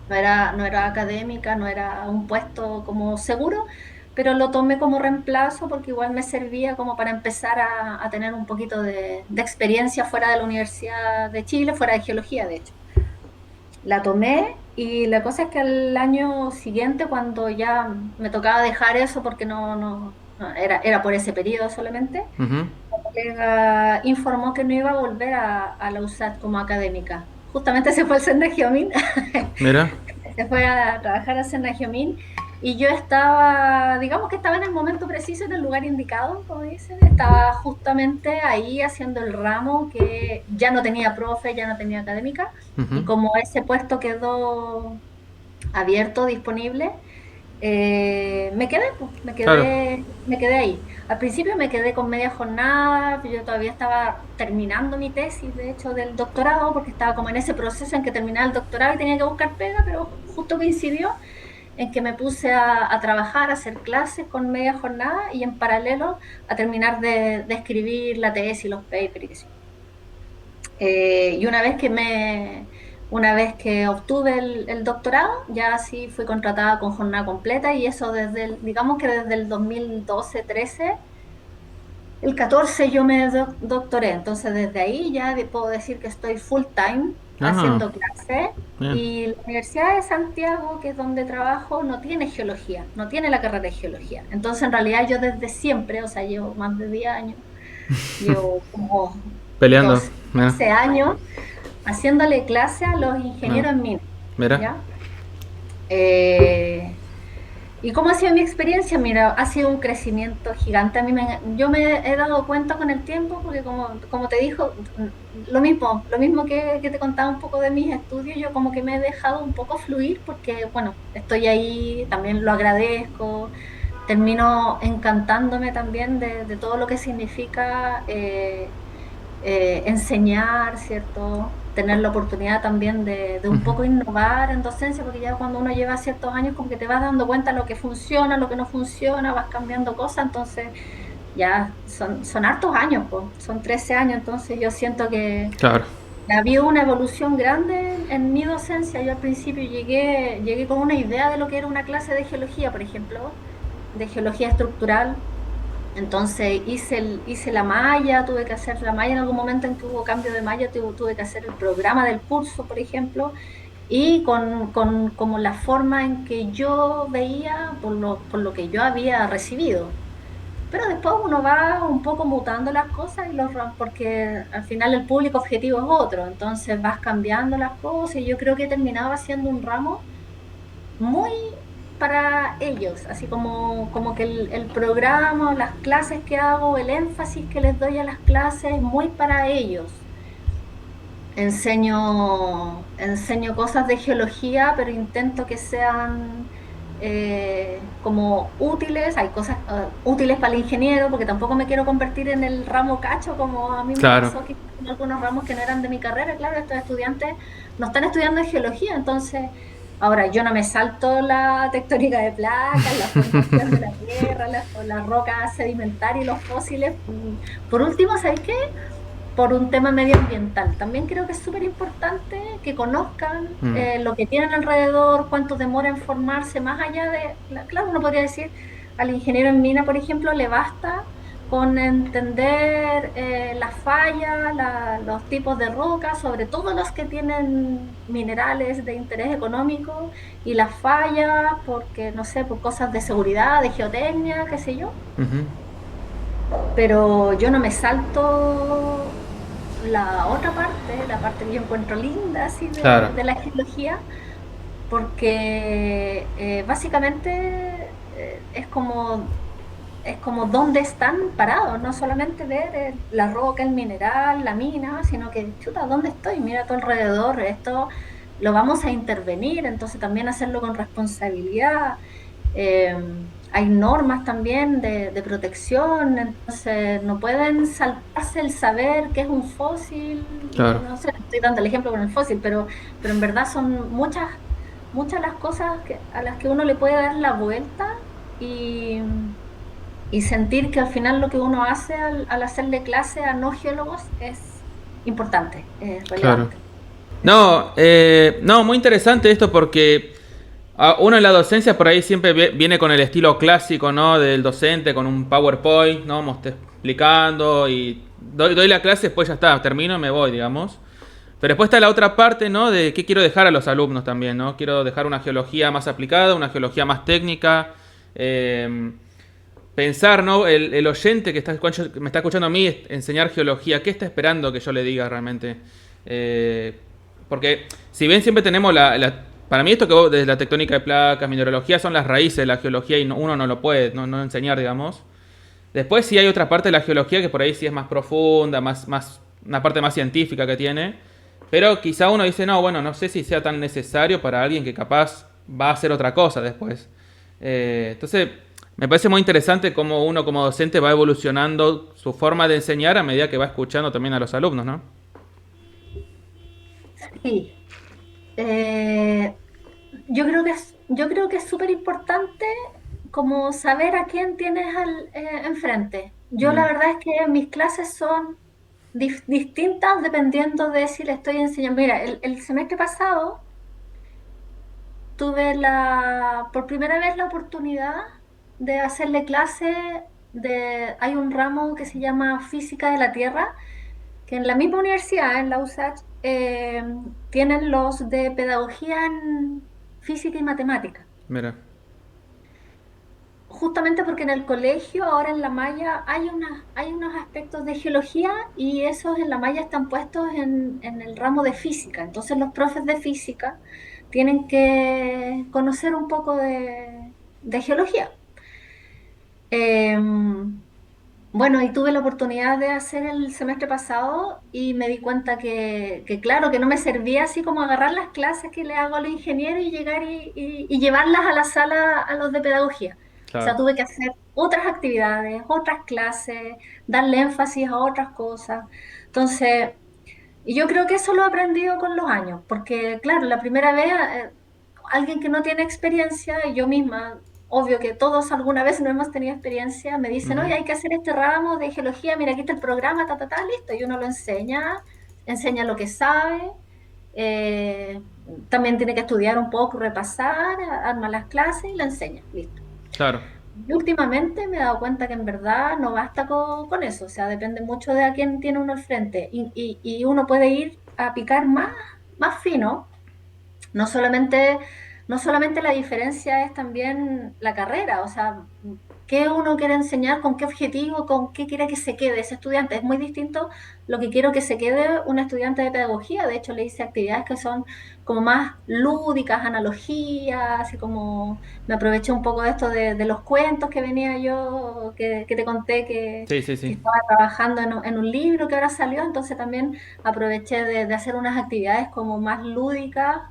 no era académica, no era un puesto como seguro, pero lo tomé como reemplazo porque igual me servía como para empezar a tener un poquito de experiencia fuera de la Universidad de Chile, fuera de geología, de hecho. La tomé y la cosa es que al año siguiente, cuando ya me tocaba dejar eso porque no, era por ese periodo solamente, Ujú. colega informó que no iba a volver a la USAT como académica. Justamente se fue al Senda Geomín, Mira. se fue a trabajar al Senda Geomín, y yo estaba, digamos que estaba en el momento preciso, en el lugar indicado, como dicen, estaba justamente ahí haciendo el ramo que ya no tenía profe, ya no tenía académica, y Ujú. como ese puesto quedó abierto, disponible, me quedé, pues, Claro. me quedé ahí. Al principio me quedé con media jornada, yo todavía estaba terminando mi tesis, de hecho, del doctorado, porque estaba como en ese proceso en que terminaba el doctorado y tenía que buscar pega, pero justo coincidió en que me puse a trabajar, a hacer clases con media jornada y en paralelo a terminar de escribir la tesis, los papers y qué sé yo. Y una vez que Una vez que obtuve el doctorado, ya sí fui contratada con jornada completa y eso digamos que desde el 2012-13, el 14 yo me doctoré, entonces desde ahí ya puedo decir que estoy full time Ah, haciendo clases bien. y la Universidad de Santiago, que es donde trabajo, no tiene geología, no tiene la carrera de geología. Entonces en realidad yo desde siempre, o sea, llevo más de 10 años, llevo como Peleando. 12, Mira, 12 años haciéndole clase a los no, ingenieros en minas, mira. ¿ya? Eh, ¿Y cómo ha sido mi experiencia? Mira, ha sido un crecimiento gigante. Yo me he dado cuenta con el tiempo, porque como te dijo, lo mismo que te contaba un poco de mis estudios, yo como que me he dejado un poco fluir porque, bueno, estoy ahí, también lo agradezco, termino encantándome también de todo lo que significa enseñar, ¿cierto? Tener la oportunidad también de un Ujú. poco innovar en docencia, porque ya cuando uno lleva ciertos años como que te vas dando cuenta lo que funciona, lo que no funciona, vas cambiando cosas, entonces ya son hartos años, pues, son 13 años, entonces yo siento que Claro. ha habido una evolución grande en mi docencia. Yo al principio llegué con una idea de lo que era una clase de geología, por ejemplo, de geología estructural, entonces hice la malla, tuve que hacer la malla en algún momento en que hubo cambio de malla, tuve que hacer el programa del curso, por ejemplo, y con como la forma en que yo veía por lo que yo había recibido. Pero después uno va un poco mutando las cosas porque al final el público objetivo es otro, entonces vas cambiando las cosas y yo creo que terminaba siendo un ramo muy para ellos, así como que el programa, las clases que hago, el énfasis que les doy a las clases es muy para ellos. Enseño cosas de geología, pero intento que sean como útiles. Hay cosas útiles para el ingeniero, porque tampoco me quiero convertir en el ramo cacho, como a mí me Claro. pasó que en algunos ramos que no eran de mi carrera. Claro, estos estudiantes no están estudiando geología, entonces ahora yo no me salto la tectónica de placas, la formación de la tierra, las rocas sedimentarias y los fósiles. Por último, ¿sabes qué? Por un tema medioambiental. También creo que es súper importante que conozcan Mm. lo que tienen alrededor, cuánto demora en formarse, más allá claro, uno podría decir, al ingeniero en mina, por ejemplo, le basta con entender las fallas, los tipos de rocas, sobre todo los que tienen minerales de interés económico, y las fallas, porque, no sé, por cosas de seguridad, de geotecnia, qué sé yo, Ujú. pero yo no me salto la otra parte, la parte que yo encuentro linda así Claro. de la geología, porque básicamente es como dónde están parados, no solamente ver la roca, el mineral, la mina, sino que, chuta, ¿dónde estoy? Mira a tu alrededor, esto lo vamos a intervenir, entonces también hacerlo con responsabilidad. Eh, Hay normas también de protección, entonces no pueden saltarse el saber qué es un fósil, Claro. no sé, estoy dando el ejemplo con el fósil, pero en verdad son muchas las cosas a las que uno le puede dar la vuelta y, y sentir que al final lo que uno hace al hacerle clase a no geólogos es importante, es Claro. relevante. Eso. No, no, muy interesante esto porque uno en la docencia por ahí siempre viene con el estilo clásico, ¿no? Del docente, con un PowerPoint, ¿no? Explicando y doy la clase, después ya está, termino y me voy, digamos. Pero después está la otra parte, ¿no? De qué quiero dejar a los alumnos también, ¿no? Quiero dejar una geología más aplicada, una geología más técnica. eh, Pensar, ¿no? El oyente que me está escuchando a mí enseñar geología, ¿qué está esperando que yo le diga realmente? Eh, Porque si bien siempre tenemos para mí esto que vos, desde la tectónica de placas, mineralogía, son las raíces de la geología y uno no lo puede no enseñar, digamos. Después sí hay otra parte de la geología que por ahí sí es más profunda, una parte más científica que tiene. Pero quizá uno dice, no, bueno, no sé si sea tan necesario para alguien que capaz va a hacer otra cosa después. Entonces, me parece muy interesante cómo uno como docente va evolucionando su forma de enseñar a medida que va escuchando también a los alumnos, ¿no? Sí. Eh, yo creo que es súper importante como saber a quién tienes enfrente. Yo la Mm, verdad es que mis clases son distintas dependiendo de si le estoy enseñando. Mira, el semestre pasado tuve por primera vez la oportunidad de hacerle clase hay un ramo que se llama Física de la Tierra, que en la misma universidad, en la USACH, tienen los de Pedagogía en Física y Matemática. Mira, Justamente porque en el colegio, ahora en la malla, hay unos aspectos de geología y esos en la malla están puestos en el ramo de física. Entonces los profes de física tienen que conocer un poco de geología. Em, bueno, y tuve la oportunidad de hacer el semestre pasado y me di cuenta claro, que no me servía así como agarrar las clases que le hago a los ingenieros y llegar y llevarlas a la sala a los de pedagogía. O sea, claro. tuve que hacer otras actividades, otras clases, darle énfasis a otras cosas. Entonces, y yo creo que eso lo he aprendido con los años, porque claro, la primera vez, alguien que no tiene experiencia, y yo misma, obvio que todos alguna vez no hemos tenido experiencia, me dicen, Ujú. oye, hay que hacer este ramo de geología, mira, aquí está el programa, listo, y uno lo enseña, enseña lo que sabe, eh, también tiene que estudiar un poco, repasar, arma las clases y la enseña, listo. Claro, Y últimamente me he dado cuenta que en verdad no basta con eso, o sea, depende mucho de a quién tiene uno al frente y uno puede ir a picar más fino, no solamente, no solamente la diferencia es también la carrera, o sea, qué uno quiere enseñar, con qué objetivo, con qué quiere que se quede ese estudiante. Es muy distinto lo que quiero que se quede un estudiante de pedagogía. De hecho, le hice actividades que son como más lúdicas, analogías, así como me aproveché un poco de esto de los cuentos que venía yo, que te conté sí, sí, que sí. estaba trabajando en un libro que ahora salió, entonces también aproveché de hacer unas actividades como más lúdicas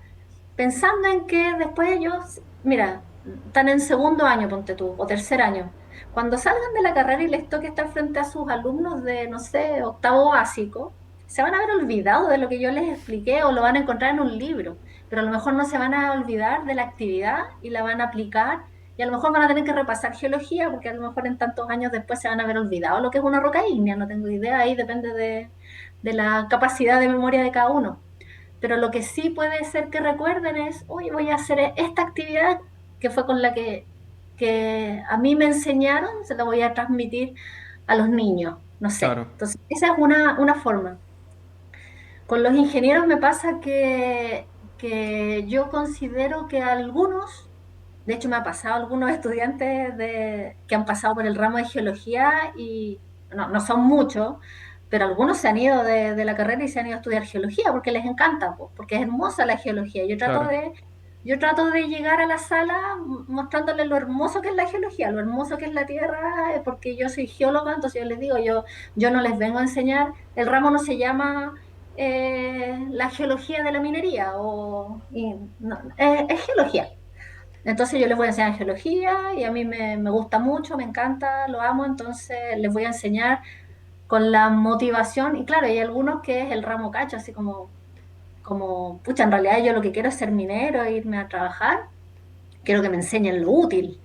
pensando en que después ellos, mira, están en segundo año, ponte tú, o tercer año. Cuando salgan de la carrera y les toque estar frente a sus alumnos de, no sé, octavo básico, se van a haber olvidado de lo que yo les expliqué o lo van a encontrar en un libro, pero a lo mejor no se van a olvidar de la actividad y la van a aplicar y a lo mejor van a tener que repasar geología porque a lo mejor en tantos años después se van a haber olvidado lo que es una roca ígnea, no tengo idea, ahí depende de la capacidad de memoria de cada uno. Pero lo que sí puede ser que recuerden es, hoy voy a hacer esta actividad que fue con la que a mí me enseñaron, se la voy a transmitir a los niños, no sé. Claro. Entonces, esa es una forma. Con los ingenieros me pasa que yo considero que algunos, de hecho me ha pasado algunos estudiantes que han pasado por el ramo de geología y no son muchos, pero algunos se han ido de la carrera y se han ido a estudiar geología porque les encanta, pues, porque es hermosa la geología. Claro, Yo trato de llegar a la sala mostrándoles lo hermoso que es la geología, lo hermoso que es la tierra, porque yo soy geóloga, entonces yo les digo, yo no les vengo a enseñar, el ramo no se llama la geología de la minería, no, es geología. Entonces yo les voy a enseñar geología y a mí me gusta mucho, me encanta, lo amo, entonces les voy a enseñar con la motivación. Y claro, hay algunos que es el ramo cacho, así pucha, en realidad yo lo que quiero es ser minero, e irme a trabajar, quiero que me enseñen lo útil.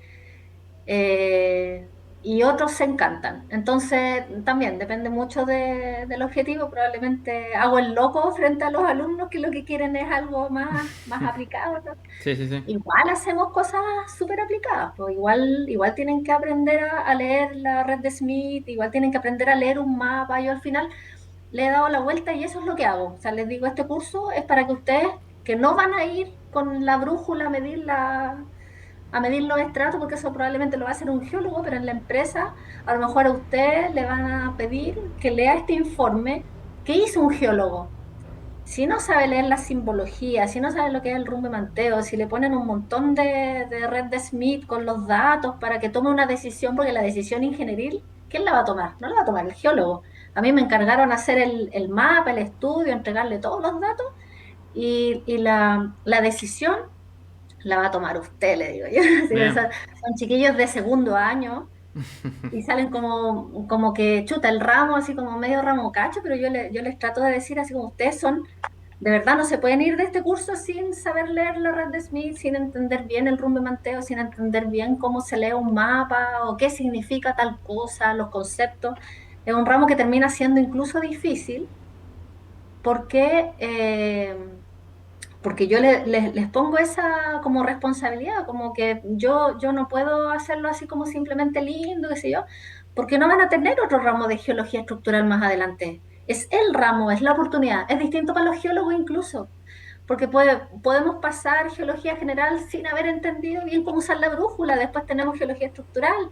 eh, y otros se encantan. Entonces, también depende mucho del objetivo. Probablemente hago el loco frente a los alumnos que lo que quieren es algo más aplicado, ¿no? sí, sí, sí. Igual hacemos cosas súper aplicadas, pues igual tienen que aprender a leer la red de Smith, igual tienen que aprender a leer un mapa. Yo al final le he dado la vuelta y eso es lo que hago. O sea, les digo, este curso es para que ustedes que no van a ir con la brújula a medir los estratos, porque eso probablemente lo va a hacer un geólogo, pero en la empresa a lo mejor a usted le van a pedir que lea este informe que hizo un geólogo. Si no sabe leer la simbología, si no sabe lo que es el rumbe manteo, si le ponen un montón de red de Smith con los datos para que tome una decisión, porque la decisión ingenieril, ¿quién la va a tomar? No la va a tomar el geólogo. A mí me encargaron hacer el mapa, el estudio, entregarle todos los datos y la decisión la va a tomar usted, le digo yo. Así que Bien. son chiquillos de segundo año y salen como que chuta el ramo, así como medio ramo cacho, pero yo les trato de decir así como ustedes son, de verdad no se pueden ir de este curso sin saber leer la red de Smith, sin entender bien el rumbo manteo, sin entender bien cómo se lee un mapa o qué significa tal cosa, los conceptos. es un ramo que termina siendo incluso difícil porque, porque yo les pongo esa como responsabilidad, como que yo no puedo hacerlo así como simplemente lindo, qué sé yo, porque no van a tener otro ramo de geología estructural más adelante. Es el ramo, es la oportunidad. Es distinto para los geólogos incluso, porque podemos pasar geología general sin haber entendido bien cómo usar la brújula, después tenemos geología estructural,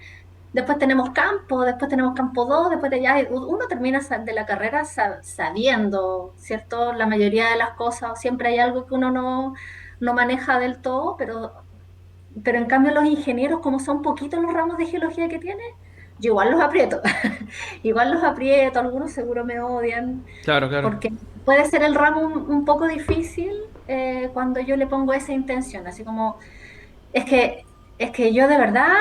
después tenemos campo 2, después de ya uno termina de la carrera sabiendo, ¿cierto? La mayoría de las cosas, siempre hay algo que uno no maneja del todo, pero en cambio los ingenieros, como son poquitos los ramos de geología que tienen, yo igual los aprieto, igual los aprieto, algunos seguro me odian, Claro, claro. porque puede ser el ramo un poco difícil cuando yo le pongo esa intención, así como es que, es que yo de verdad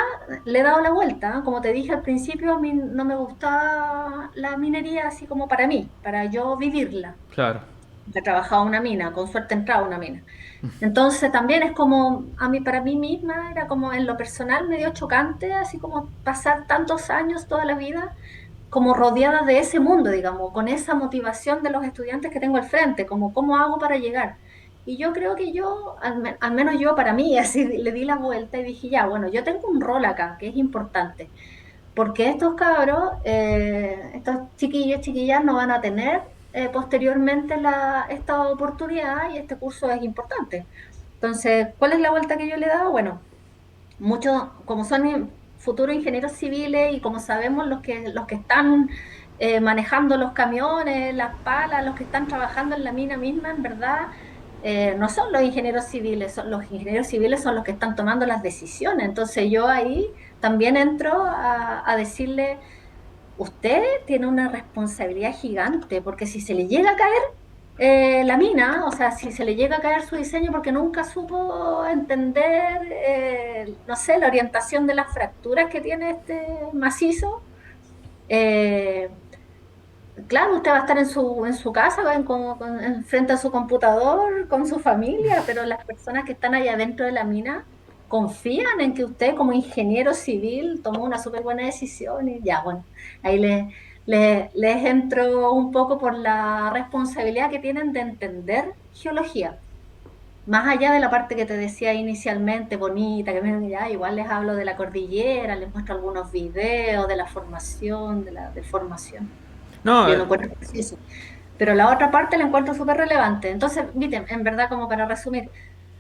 le he dado la vuelta. ¿Eh? Como te dije al principio, a mí no me gusta la minería así como para mí, para yo vivirla. Claro. He trabajado en una mina, con suerte he entrado a una mina. Entonces también es como, a mí, para mí misma, era como en lo personal medio chocante, así como pasar tantos años, toda la vida, como rodeada de ese mundo, digamos, con esa motivación de los estudiantes que tengo al frente, como cómo hago para llegar. Y yo creo que yo, al menos yo para mí, así le di la vuelta y dije, ya, bueno, yo tengo un rol acá, que es importante, porque estos cabros, estos chiquillos, chiquillas no van a tener posteriormente esta oportunidad y este curso es importante. Entonces, ¿cuál es la vuelta que yo le he dado? Bueno, muchos, como son futuros ingenieros civiles y como sabemos los que están manejando los camiones, las palas, los que están trabajando en la mina misma, en verdad, no son los ingenieros civiles, los ingenieros civiles son los que están tomando las decisiones. Entonces yo ahí también entro a decirle, usted tiene una responsabilidad gigante, porque si se le llega a caer la mina, o sea, si se le llega a caer su diseño porque nunca supo entender, no sé, la orientación de las fracturas que tiene este macizo, eh, claro, usted va a estar en su casa, frente a su computador, con su familia, pero las personas que están allá dentro de la mina confían en que usted como ingeniero civil tomó una súper buena decisión y ya, bueno, ahí les entro un poco por la responsabilidad que tienen de entender geología. Más allá de la parte que te decía inicialmente, bonita, que ya, igual les hablo de la cordillera, les muestro algunos videos de la formación, de la deformación No, yo lo encuentro preciso. Pero la otra parte la encuentro súper relevante. Entonces, viste, en verdad, como para resumir,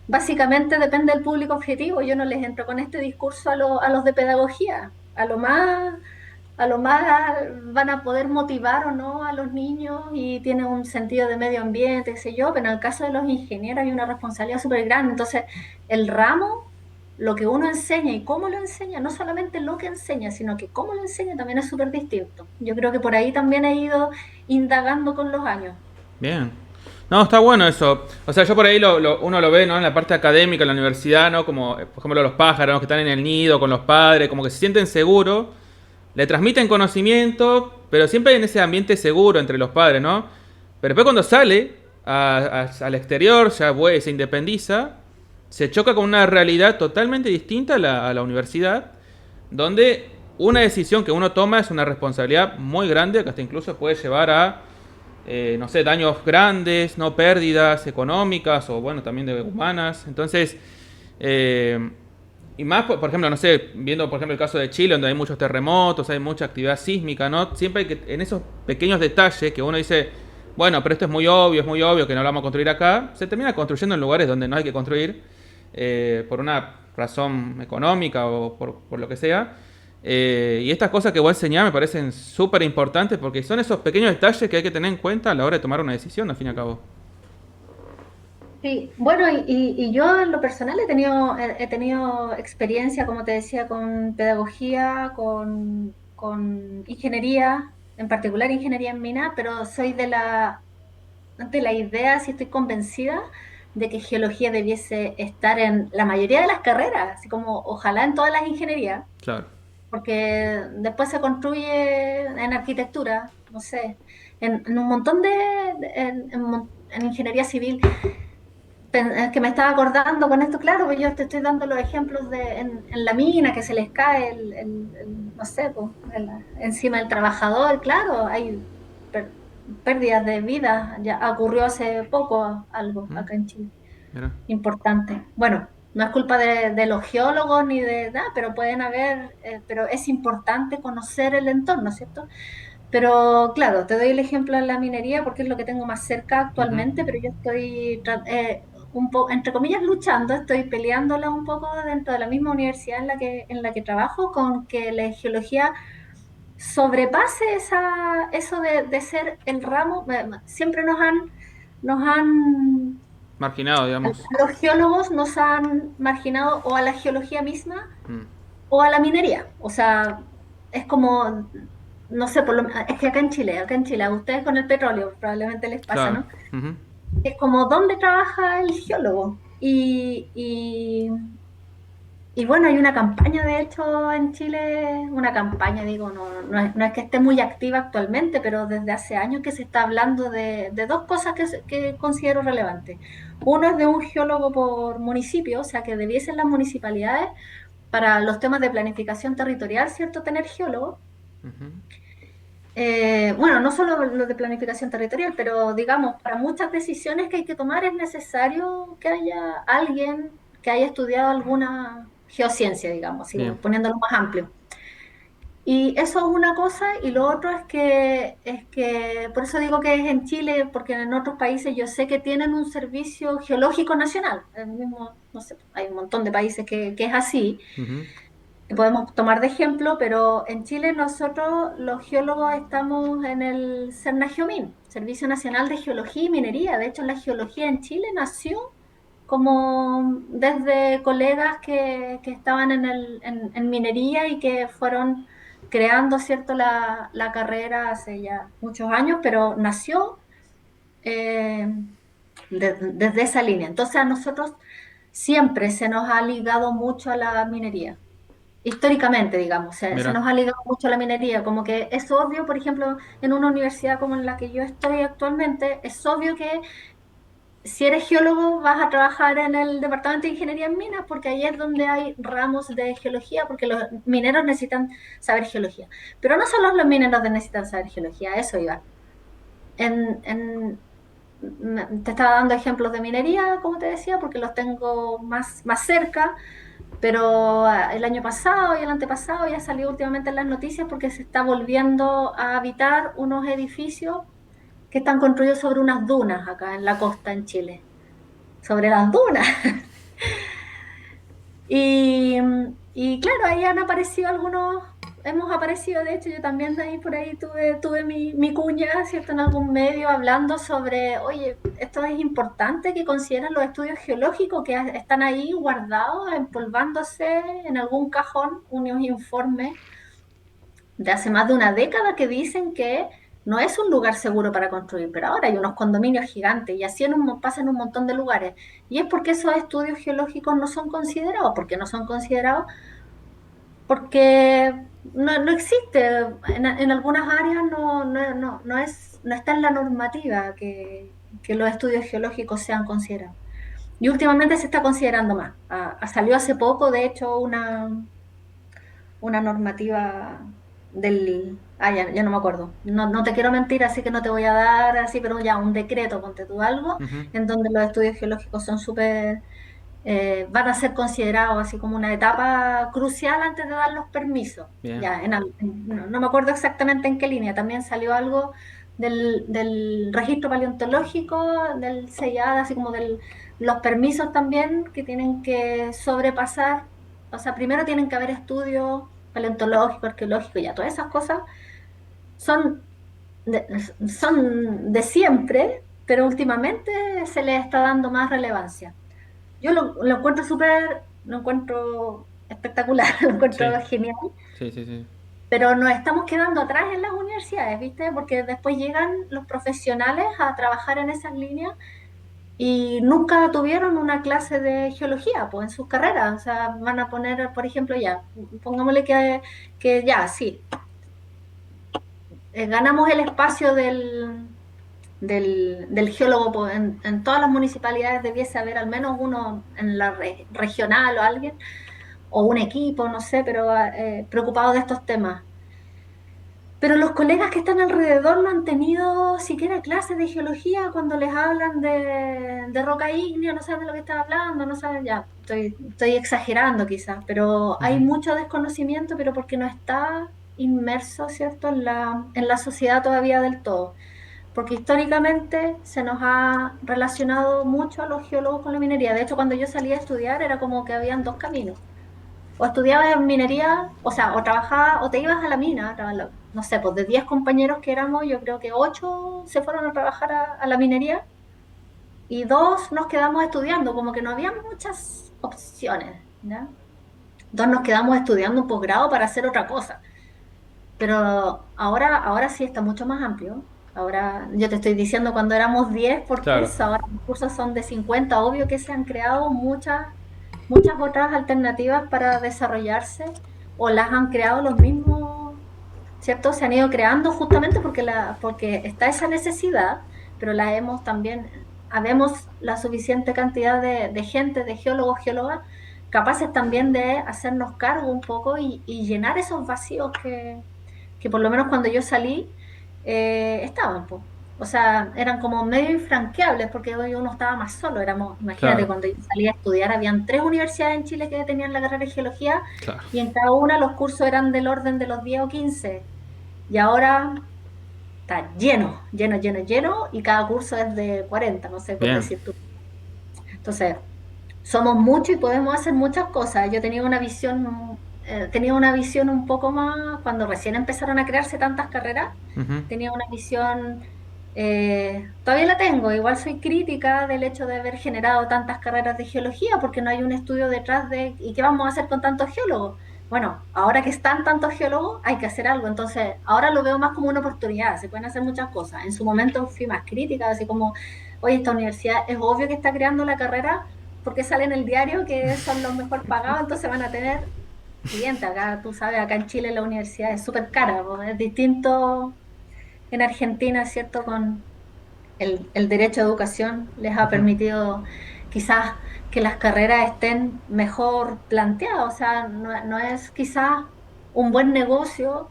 básicamente depende del público objetivo. Yo no les entro con este discurso a los de pedagogía. A lo más van a poder motivar o no a los niños y tienen un sentido de medio ambiente, qué sé yo, pero en el caso de los ingenieros hay una responsabilidad súper grande. Entonces, el ramo, lo que uno enseña y cómo lo enseña, no solamente lo que enseña, sino que cómo lo enseña también es súper distinto. Yo creo que por ahí también he ido indagando con los años. bien. No, está bueno eso. O sea, yo por ahí uno lo ve, ¿no? En la parte académica, en la universidad, ¿no? Como, por ejemplo, los pájaros que están en el nido con los padres, como que se sienten seguros, le transmiten conocimiento, pero siempre en ese ambiente seguro entre los padres, ¿no? Pero después cuando sale al exterior, se independiza, se choca con una realidad totalmente distinta a la universidad, donde una decisión que uno toma es una responsabilidad muy grande, que hasta incluso puede llevar a, no sé, daños grandes, no pérdidas económicas o, bueno, también de humanas. Entonces, y más, por ejemplo, no sé, viendo por ejemplo el caso de Chile, donde hay muchos terremotos, hay mucha actividad sísmica, ¿no? Siempre hay que, en esos pequeños detalles que uno dice, bueno, pero esto es muy obvio que no lo vamos a construir acá, se termina construyendo en lugares donde no hay que construir, por una razón económica o por lo que sea. Y estas cosas que vos enseñás me parecen súper importantes porque son esos pequeños detalles que hay que tener en cuenta a la hora de tomar una decisión, al fin y al cabo. Sí, bueno, y yo en lo personal he tenido experiencia, como te decía, con pedagogía, con ingeniería, en particular ingeniería en mina, pero soy de la idea, si estoy convencida, de que geología debiese estar en la mayoría de las carreras, así como ojalá en todas las ingenierías, Claro. porque después se construye en arquitectura, no sé, en un montón en ingeniería civil Es que me estaba acordando con esto, claro, pues yo te estoy dando los ejemplos de en la mina que se les cae no sé, pues, encima del trabajador, claro, hay per- pérdidas de vida, ya ocurrió hace poco algo ¿Mm? acá en Chile, Mira. importante. Bueno, no es culpa de los geólogos ni de nada, pero pueden haber, pero es importante conocer el entorno, ¿cierto? Pero claro, te doy el ejemplo de la minería porque es lo que tengo más cerca Ujú. actualmente, pero yo estoy un poco, entre comillas, luchando, estoy peleándola un poco dentro de la misma universidad en la que trabajo con que la geología sobrepase eso de ser el ramo. Siempre nos han, Marginado, a digamos. los geólogos nos han marginado o a la geología misma Mm. o a la minería. O sea, es como, no sé, es que acá en Chile, a ustedes con el petróleo probablemente les pasa, Claro. ¿no? Ujú. Es como dónde trabaja el geólogo. Y bueno, hay una campaña, de hecho, en Chile, una campaña, digo, no es que esté muy activa actualmente, pero desde hace años que se está hablando de dos cosas que considero relevantes. Uno es de un geólogo por municipio, o sea, que debiesen las municipalidades para los temas de planificación territorial, ¿cierto? Tener geólogos. Ujú. Bueno, no solo lo de planificación territorial, pero digamos, para muchas decisiones que hay que tomar es necesario que haya alguien que haya estudiado alguna geociencia, digamos, así, Bien. poniéndolo más amplio. Y eso es una cosa, y lo otro es que, por eso digo que es en Chile, porque en otros países yo sé que tienen un servicio geológico nacional. El mismo, no sé, hay un montón de países que es así, Ujú. que podemos tomar de ejemplo, pero en Chile nosotros los geólogos estamos en el CERNAGEOMIN, Servicio Nacional de Geología y Minería. De hecho, la geología en Chile nació como desde colegas que estaban en minería y que fueron creando, ¿cierto?, la carrera hace ya muchos años, pero nació eh, desde esa línea. Entonces a nosotros siempre se nos ha ligado mucho a la minería históricamente, digamos, se Mira. nos ha ligado mucho a la minería, como que es obvio, por ejemplo, en una universidad como en la que yo estoy actualmente, es obvio que si eres geólogo vas a trabajar en el departamento de ingeniería en minas, porque ahí es donde hay ramos de geología, porque los mineros necesitan saber geología. Pero no solo los mineros necesitan saber geología, eso iba. En, en, Te estaba dando ejemplos de minería, como te decía, porque los tengo más cerca, pero el año pasado y el antepasado ya salió últimamente en las noticias porque se está volviendo a habitar unos edificios que están construidos sobre unas dunas acá en la costa en Chile, sobre las dunas. Y, y claro, ahí han aparecido algunos, hemos aparecido, de hecho yo también de ahí por ahí tuve mi cuña, ¿cierto? En algún medio hablando sobre, oye, esto es importante que consideren los estudios geológicos que están ahí guardados, empolvándose en algún cajón, unos informes de hace más de una década que dicen que no es un lugar seguro para construir, pero ahora hay unos condominios gigantes y así pasa en un montón de lugares. Y es porque esos estudios geológicos no son considerados. ¿Por qué no son considerados? Porque no existe. En algunas áreas no está en la normativa que los estudios geológicos sean considerados. Y últimamente se está considerando más. Salió hace poco, de hecho, una normativa ya no me acuerdo. No te quiero mentir, así que no te voy a dar así, pero ya un decreto, ponte tú algo, Ujú. en donde los estudios geológicos son van a ser considerados así como una etapa crucial antes de dar los permisos. Bien. Ya, no me acuerdo exactamente en qué línea. También salió algo del registro paleontológico, del CEIAD, así como los permisos también que tienen que sobrepasar. O sea, primero tienen que haber estudios paleontológicos, arqueológicos, ya todas esas cosas son de, son de siempre, pero últimamente se les está dando más relevancia. Yo lo encuentro lo encuentro espectacular, lo encuentro Sí. genial, Sí, sí, sí. pero nos estamos quedando atrás en las universidades, ¿viste? Porque después llegan los profesionales a trabajar en esas líneas y nunca tuvieron una clase de geología, pues en sus carreras. O sea, van a poner, por ejemplo, ya, pongámosle que ya, sí, ganamos el espacio del geólogo, pues, en todas las municipalidades debiese haber al menos uno en la regional o alguien, o un equipo, no sé, pero preocupado de estos temas. Pero los colegas que están alrededor no han tenido siquiera clases de geología cuando les hablan de roca ígnea, no saben de lo que están hablando, no saben, ya, estoy exagerando quizás, pero hay Ujú. mucho desconocimiento, pero porque no está inmerso, ¿cierto?, en la sociedad todavía del todo. Porque históricamente se nos ha relacionado mucho a los geólogos con la minería. De hecho, cuando yo salí a estudiar era como que habían dos caminos. O estudiabas en minería, o sea, o trabajabas, o te ibas a la mina, no sé, pues de 10 compañeros que éramos, yo creo que 8 se fueron a trabajar a la minería y 2 nos quedamos estudiando, como que no había muchas opciones, ¿ya? 2 nos quedamos estudiando un posgrado para hacer otra cosa. Pero ahora sí está mucho más amplio. Ahora, yo te estoy diciendo cuando éramos 10 porque Claro. eso, ahora los cursos son de 50. Obvio que se han creado muchas otras alternativas para desarrollarse o las han creado los mismos, ¿cierto? Se han ido creando justamente porque está esa necesidad, pero la hemos también, habemos la suficiente cantidad de gente, de geólogos, geólogas, capaces también de hacernos cargo un poco y llenar esos vacíos que por lo menos cuando yo salí estaban, po. O sea, eran como medio infranqueables porque hoy uno estaba más solo. Imagínate, Claro, cuando yo salí a estudiar, habían 3 universidades en Chile que tenían la carrera de geología claro. y en cada una los cursos eran del orden de los 10 o 15. Y ahora está lleno, lleno, lleno, lleno y cada curso es de 40, no sé, por Bien. decir tú. Entonces, somos muchos y podemos hacer muchas cosas. Yo tenía una visión un poco más, cuando recién empezaron a crearse tantas carreras, Ujú. tenía una visión, todavía la tengo, igual soy crítica del hecho de haber generado tantas carreras de geología, porque no hay un estudio detrás de, ¿y qué vamos a hacer con tantos geólogos? Bueno, ahora que están tantos geólogos, hay que hacer algo. Entonces, ahora lo veo más como una oportunidad, se pueden hacer muchas cosas. En su momento fui más crítica, así como, oye, esta universidad es obvio que está creando la carrera porque sale en el diario que son los mejor pagados, entonces van a tener clientes. Acá, tú sabes, acá en Chile la universidad es súper cara, pues, es distinto en Argentina, ¿cierto? Con el derecho a educación les ha Ujú. permitido quizás que las carreras estén mejor planteadas, o sea, no es quizás un buen negocio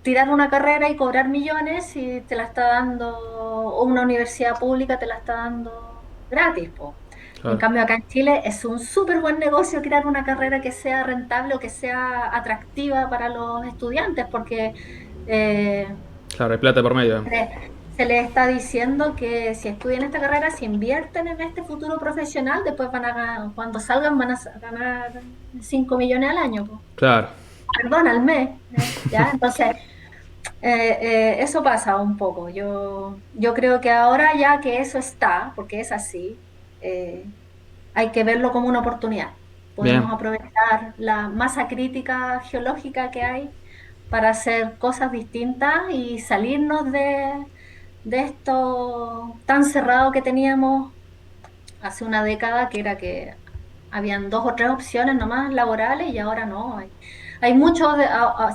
tirar una carrera y cobrar millones y te la está dando, o una universidad pública te la está dando gratis, po. En Claro. cambio, acá en Chile es un súper buen negocio crear una carrera que sea rentable o que sea atractiva para los estudiantes, porque eh, Claro, hay plata por medio. se les está diciendo que si estudian esta carrera, si invierten en este futuro profesional, después cuando salgan van a ganar 5 millones al año, po. Claro. Perdón, al mes, ¿ya? Entonces, eso pasa un poco. Yo creo que ahora ya que eso está, porque es así, hay que verlo como una oportunidad. Bien. Podemos aprovechar la masa crítica geológica que hay para hacer cosas distintas y salirnos de esto tan cerrado que teníamos hace una década, que era que habían 2 o 3 opciones nomás laborales y ahora no. Hay mucho,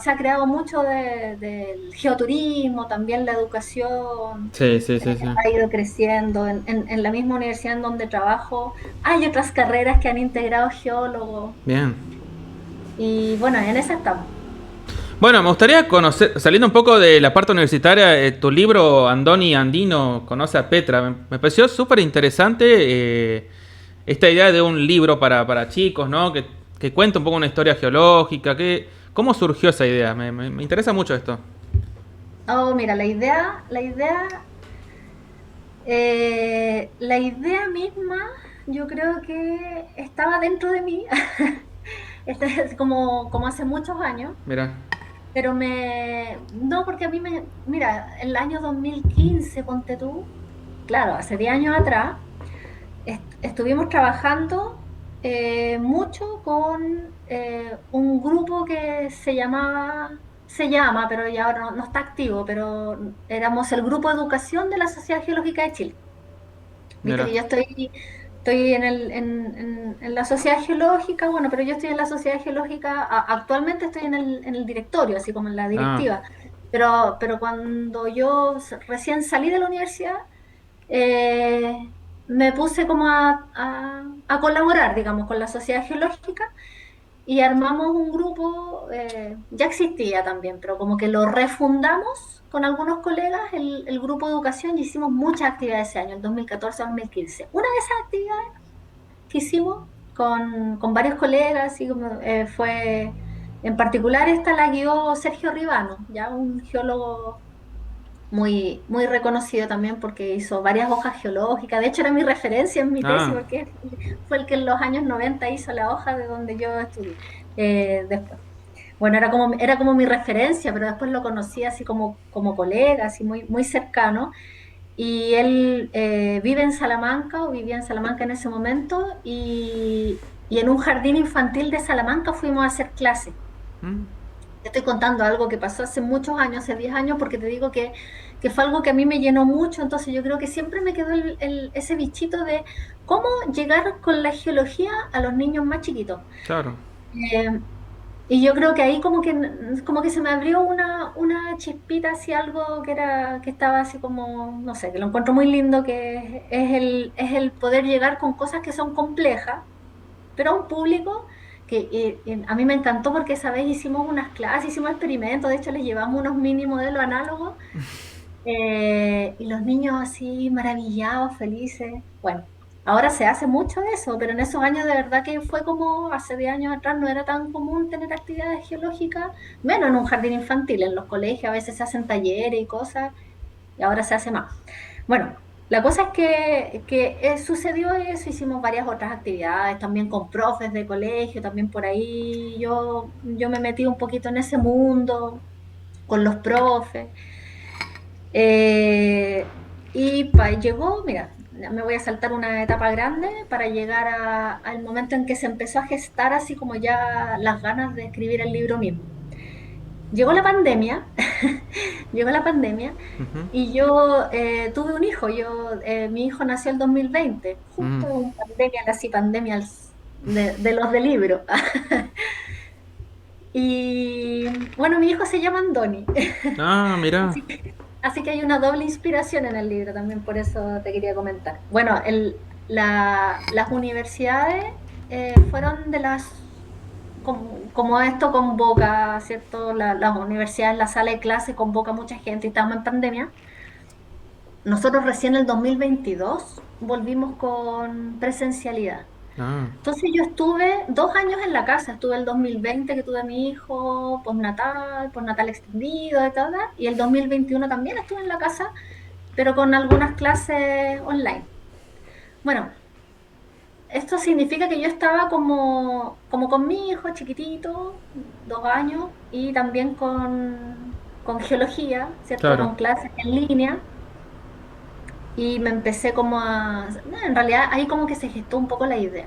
se ha creado mucho del geoturismo, también la educación Sí, sí, sí, sí. ha ido creciendo. En la misma universidad en donde trabajo hay otras carreras que han integrado geólogos Bien. y bueno, en esa estamos. Bueno, me gustaría conocer, saliendo un poco de la parte universitaria, tu libro Andoni Andino conoce a Petra. Me pareció súper interesante esta idea de un libro para chicos, ¿no? Que cuenta un poco una historia geológica. ¿Cómo surgió esa idea? Me interesa mucho esto. Oh, mira, la idea misma, yo creo que estaba dentro de mí, este es como hace muchos años, Mira. pero no, porque mira, el año 2015, ponte tú, claro, hace 10 años atrás, estuvimos trabajando mucho con un grupo que se llama, pero ya ahora no está activo, pero éramos el Grupo de Educación de la Sociedad Geológica de Chile. Viste Mira. que yo estoy en la sociedad geológica, bueno, pero yo estoy en la sociedad geológica, actualmente estoy en el directorio, así como en la Ah, directiva, pero cuando yo recién salí de la universidad, eh, me puse como a colaborar, digamos, con la Sociedad Geológica y armamos un grupo, ya existía también, pero como que lo refundamos con algunos colegas, el grupo de educación, y hicimos muchas actividades ese año, el 2014-2015. Una de esas actividades que hicimos con varios colegas, y fue, en particular esta la guió Sergio Ribano, ya un geólogo muy reconocido también porque hizo varias hojas geológicas. De hecho, era mi referencia en mi tesis Ah, porque fue el que en los años 90 hizo la hoja de donde yo estudié. Después. Bueno, era como mi referencia, pero después lo conocí así como colega, así muy cercano. Y él vive en Salamanca, o vivía en Salamanca en ese momento, y en un jardín infantil de Salamanca fuimos a hacer clases. mm, Te estoy contando algo que pasó hace muchos años, hace 10 años, porque te digo que fue algo que a mí me llenó mucho, entonces yo creo que siempre me quedó ese bichito de cómo llegar con la geología a los niños más chiquitos. claro. Eh, y yo creo que ahí como que se me abrió una chispita hacia algo que estaba así como, no sé, que lo encuentro muy lindo, que es el poder llegar con cosas que son complejas, pero a un público que a mí me encantó porque esa vez hicimos unas clases, hicimos experimentos, de hecho les llevamos unos mini modelos análogos, y los niños así maravillados, felices. Bueno, ahora se hace mucho de eso, pero en esos años de verdad que fue como hace 10 años atrás no era tan común tener actividades geológicas, menos en un jardín infantil, en los colegios a veces se hacen talleres y cosas, y ahora se hace más. Bueno, la cosa es que sucedió eso, hicimos varias otras actividades, también con profes de colegio, también por ahí yo me metí un poquito en ese mundo, con los profes. Llegó, mira, ya me voy a saltar una etapa grande para llegar al momento en que se empezó a gestar así como ya las ganas de escribir el libro mismo. Llegó la pandemia, llegó la pandemia. Ujú, Y yo tuve un hijo, mi hijo nació el 2020, mm. justo en pandemia, casi pandemia de los de libro. Y bueno, mi hijo se llama Andoni, Ah, mira. así que hay una doble inspiración en el libro también, por eso te quería comentar. Bueno, las universidades fueron de como esto convoca, ¿cierto? Las universidades, la sala de clase convoca a mucha gente y estamos en pandemia. Nosotros recién en el 2022 volvimos con presencialidad. Ah, Entonces yo estuve 2 años en la casa, estuve el 2020 que tuve a mi hijo, postnatal extendido y tal, y el 2021 también estuve en la casa, pero con algunas clases online. Bueno, esto significa que yo estaba como con mi hijo chiquitito, 2 años, y también con geología, ¿cierto? claro. Con clases en línea. Y me empecé como no, en realidad ahí como que se gestó un poco la idea.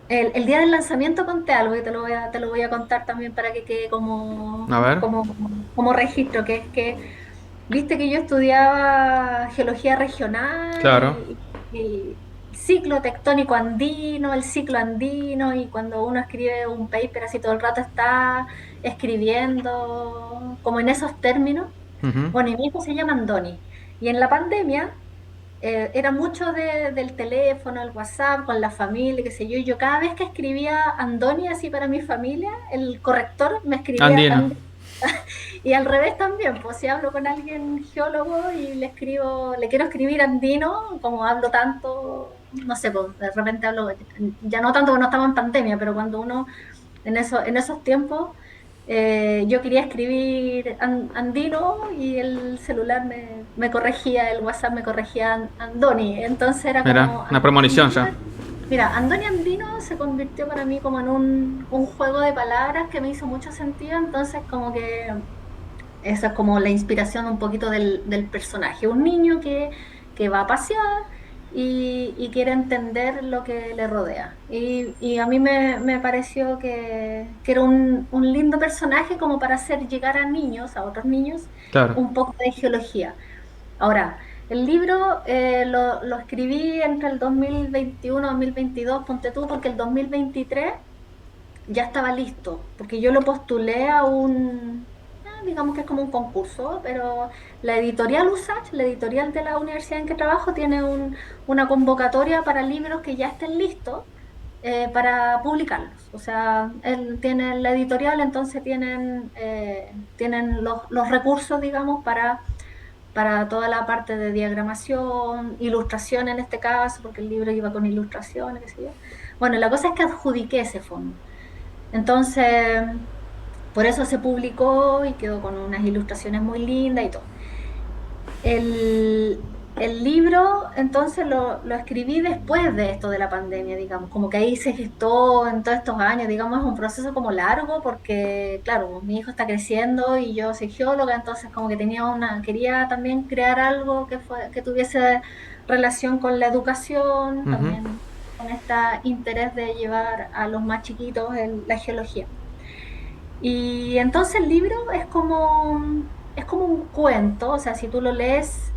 El día del lanzamiento conté algo y te lo voy a contar también para que quede como, A ver. como, como registro, que es que, viste que yo estudiaba geología regional Claro. y ciclo tectónico andino, el ciclo andino, y cuando uno escribe un paper así todo el rato está escribiendo como en esos términos. Ujú. Bueno, y mi hijo se llama Andoni. Y en la pandemia era mucho del teléfono, el WhatsApp, con la familia, qué sé yo. Y yo cada vez que escribía Andoni así para mi familia, el corrector me escribía Andino. Andoni. Y al revés también, pues si hablo con alguien geólogo y le quiero escribir andino, como hablo tanto, no sé, pues de repente hablo, ya no tanto porque no estamos en pandemia, pero cuando uno en esos tiempos yo quería escribir andino y el celular me corregía, el WhatsApp me corregía Andoni. Entonces era Mira, como una Andoni premonición Andino. ya. Mira, Andoni Andino se convirtió para mí como en un juego de palabras que me hizo mucho sentido. Entonces como que esa es como la inspiración un poquito del personaje. Un niño que va a pasear y quiere entender lo que le rodea. Y a mí me pareció que era un lindo personaje como para hacer llegar a niños, a otros niños, Claro. un poco de geología. Ahora, el libro lo escribí entre el 2021 y 2022, ponte tú, porque el 2023 ya estaba listo, porque yo lo postulé digamos que es como un concurso, pero la editorial USACH, la editorial de la universidad en que trabajo, tiene una convocatoria para libros que ya estén listos para publicarlos. O sea, él tiene la editorial, entonces tienen los recursos, digamos, para toda la parte de diagramación, ilustración en este caso, porque el libro iba con ilustraciones, qué sé yo. Bueno, la cosa es que adjudiqué ese fondo. Entonces, por eso se publicó y quedó con unas ilustraciones muy lindas y todo. El libro, entonces, lo escribí después de esto de la pandemia, digamos, como que ahí se gestó en todos estos años, digamos, es un proceso como largo porque, claro, mi hijo está creciendo y yo soy geóloga, entonces como que quería también crear algo que tuviese relación con la educación, Ujú. también con este interés de llevar a los más chiquitos la geología. Y entonces el libro es como un cuento, o sea, si tú lo lees,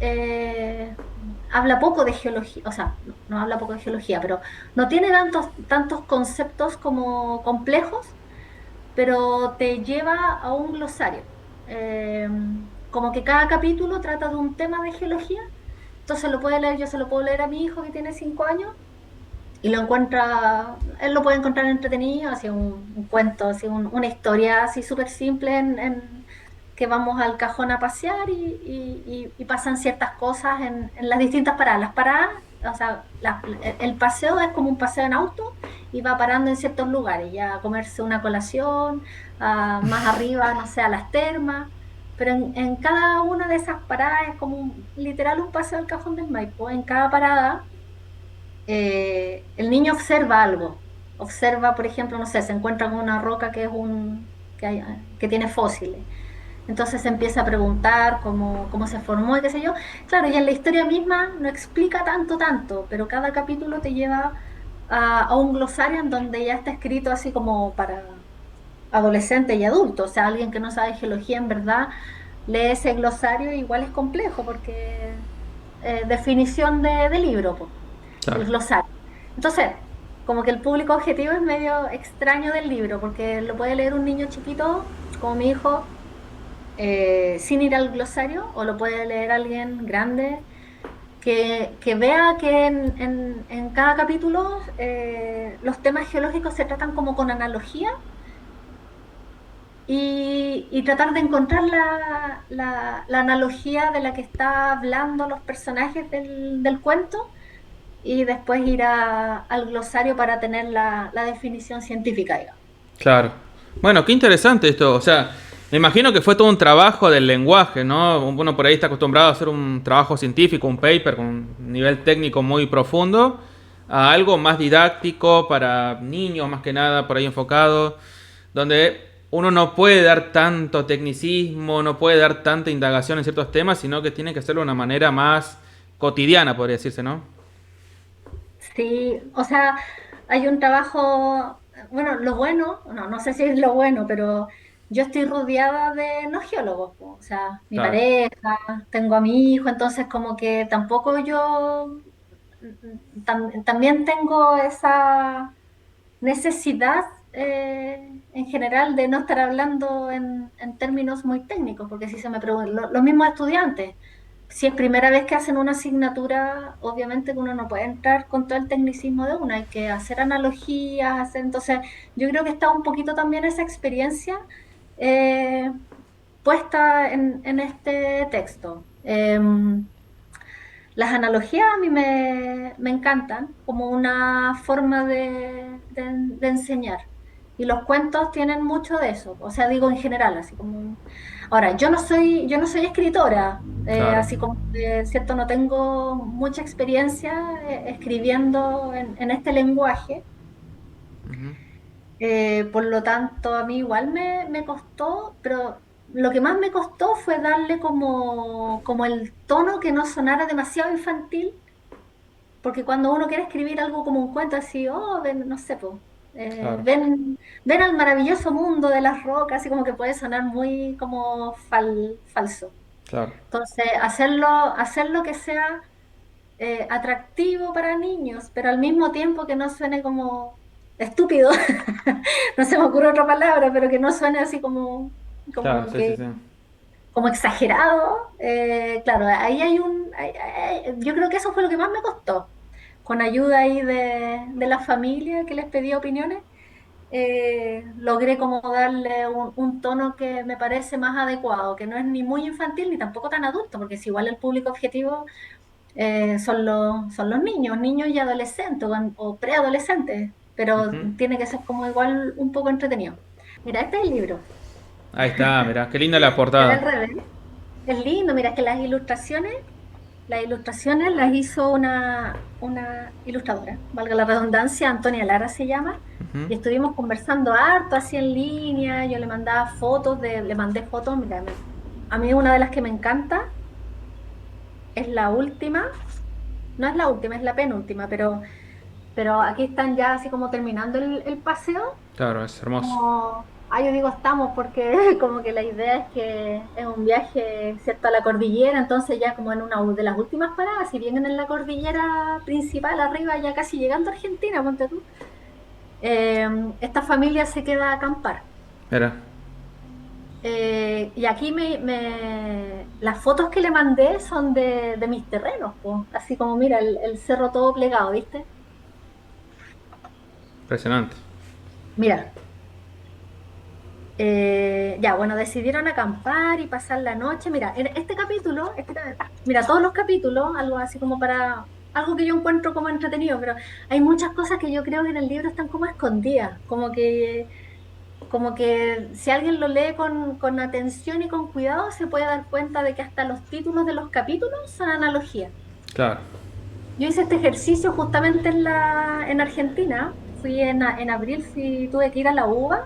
habla poco de geología, o sea, no habla poco de geología, pero no tiene tantos conceptos como complejos, pero te lleva a un glosario. Eh, Como que cada capítulo trata de un tema de geología, entonces lo puede leer, yo se lo puedo leer a mi hijo que tiene 5 años y él lo puede encontrar entretenido, así un cuento, así una historia así súper simple que vamos al cajón a pasear y pasan ciertas cosas en las distintas paradas. Las paradas, o sea, el paseo es como un paseo en auto y va parando en ciertos lugares, ya a comerse una colación, más arriba, no sé, a las termas. Pero en cada una de esas paradas es como literal un paseo al cajón del Maipo. En cada parada el niño observa algo. Observa, por ejemplo, no sé, se encuentra con una roca que tiene fósiles. Entonces se empieza a preguntar cómo se formó y qué sé yo. Claro, y en la historia misma no explica tanto, pero cada capítulo te lleva a un glosario en donde ya está escrito así como para adolescentes y adultos. O sea, alguien que no sabe geología en verdad lee ese glosario, igual es complejo porque definición de libro, po, el Claro. glosario. Entonces, como que el público objetivo es medio extraño del libro, porque lo puede leer un niño chiquito, como mi hijo, sin ir al glosario, o lo puede leer alguien grande que vea que en cada capítulo los temas geológicos se tratan como con analogía y tratar de encontrar la analogía de la que está hablando los personajes del cuento y después ir al glosario para tener la definición científica, digamos. Claro. Bueno, qué interesante esto. O sea, me imagino que fue todo un trabajo del lenguaje, ¿no? Uno por ahí está acostumbrado a hacer un trabajo científico, un paper con un nivel técnico muy profundo, a algo más didáctico para niños, más que nada, por ahí enfocado, donde uno no puede dar tanto tecnicismo, no puede dar tanta indagación en ciertos temas, sino que tiene que hacerlo de una manera más cotidiana, podría decirse, ¿no? Sí, o sea, hay un trabajo, bueno, lo bueno, no sé si es lo bueno, pero yo estoy rodeada de no geólogos, po, o sea, mi Claro. pareja, tengo a mi hijo, entonces como que tampoco yo también tengo esa necesidad en general de no estar hablando en términos muy técnicos, porque si se me preguntan, los mismos estudiantes, si es primera vez que hacen una asignatura, obviamente que uno no puede entrar con todo el tecnicismo de una, hay que hacer analogías, entonces yo creo que está un poquito también esa experiencia eh, puesta en este texto. Las analogías a mí me encantan como una forma de enseñar. Y los cuentos tienen mucho de eso. O sea, digo en general, así como... Ahora, yo no soy escritora, Claro. así como, cierto, no tengo mucha experiencia escribiendo en este lenguaje. Ujú. Por lo tanto, a mí igual me costó, pero lo que más me costó fue darle como el tono que no sonara demasiado infantil, porque cuando uno quiere escribir algo como un cuento así, oh, ven, no sé, po, Claro. ven al maravilloso mundo de las rocas, así como que puede sonar muy como falso. Claro. Entonces, hacerlo que sea atractivo para niños, pero al mismo tiempo que no suene como estúpido, no se me ocurre otra palabra, pero que no suene así como, Claro, como sí, sí, que, sí. como exagerado, claro, ahí hay yo creo que eso fue lo que más me costó, con ayuda ahí de la familia que les pedía opiniones, logré como darle un tono que me parece más adecuado, que no es ni muy infantil ni tampoco tan adulto, porque es igual el público objetivo son los niños, niños y adolescentes o preadolescentes, pero Ujú. tiene que ser como igual un poco entretenido. Mira, este es el libro, Ahí está, mirá, qué linda la se ve portada. al revés. Es lindo, mira, es que las ilustraciones las hizo una ilustradora, valga la redundancia, Antonia Lara se llama, Ujú. y estuvimos conversando harto así en línea, yo le mandaba le mandé fotos, mira, a mí una de las que me encanta es la última, no es la última, es la penúltima, pero aquí están ya así como terminando el paseo. Claro, es hermoso. Como, yo digo estamos porque como que la idea es que es un viaje, ¿cierto?, a la cordillera, entonces ya como en una de las últimas paradas, si vienen en la cordillera principal arriba, ya casi llegando a Argentina, ponte tú, eh, esta familia se queda a acampar. Mira. Y aquí las fotos que le mandé son de mis terrenos, po. Así como mira, el cerro todo plegado, ¿viste? Impresionante. Mira, ya, bueno, decidieron acampar y pasar la noche. Mira, en este capítulo, mira, todos los capítulos, algo así como algo que yo encuentro como entretenido, pero hay muchas cosas que yo creo que en el libro están como escondidas, como que si alguien lo lee con atención y con cuidado, se puede dar cuenta de que hasta los títulos de los capítulos son analogías. Claro. Yo hice este ejercicio justamente en Argentina, en abril, tuve que ir a la UBA,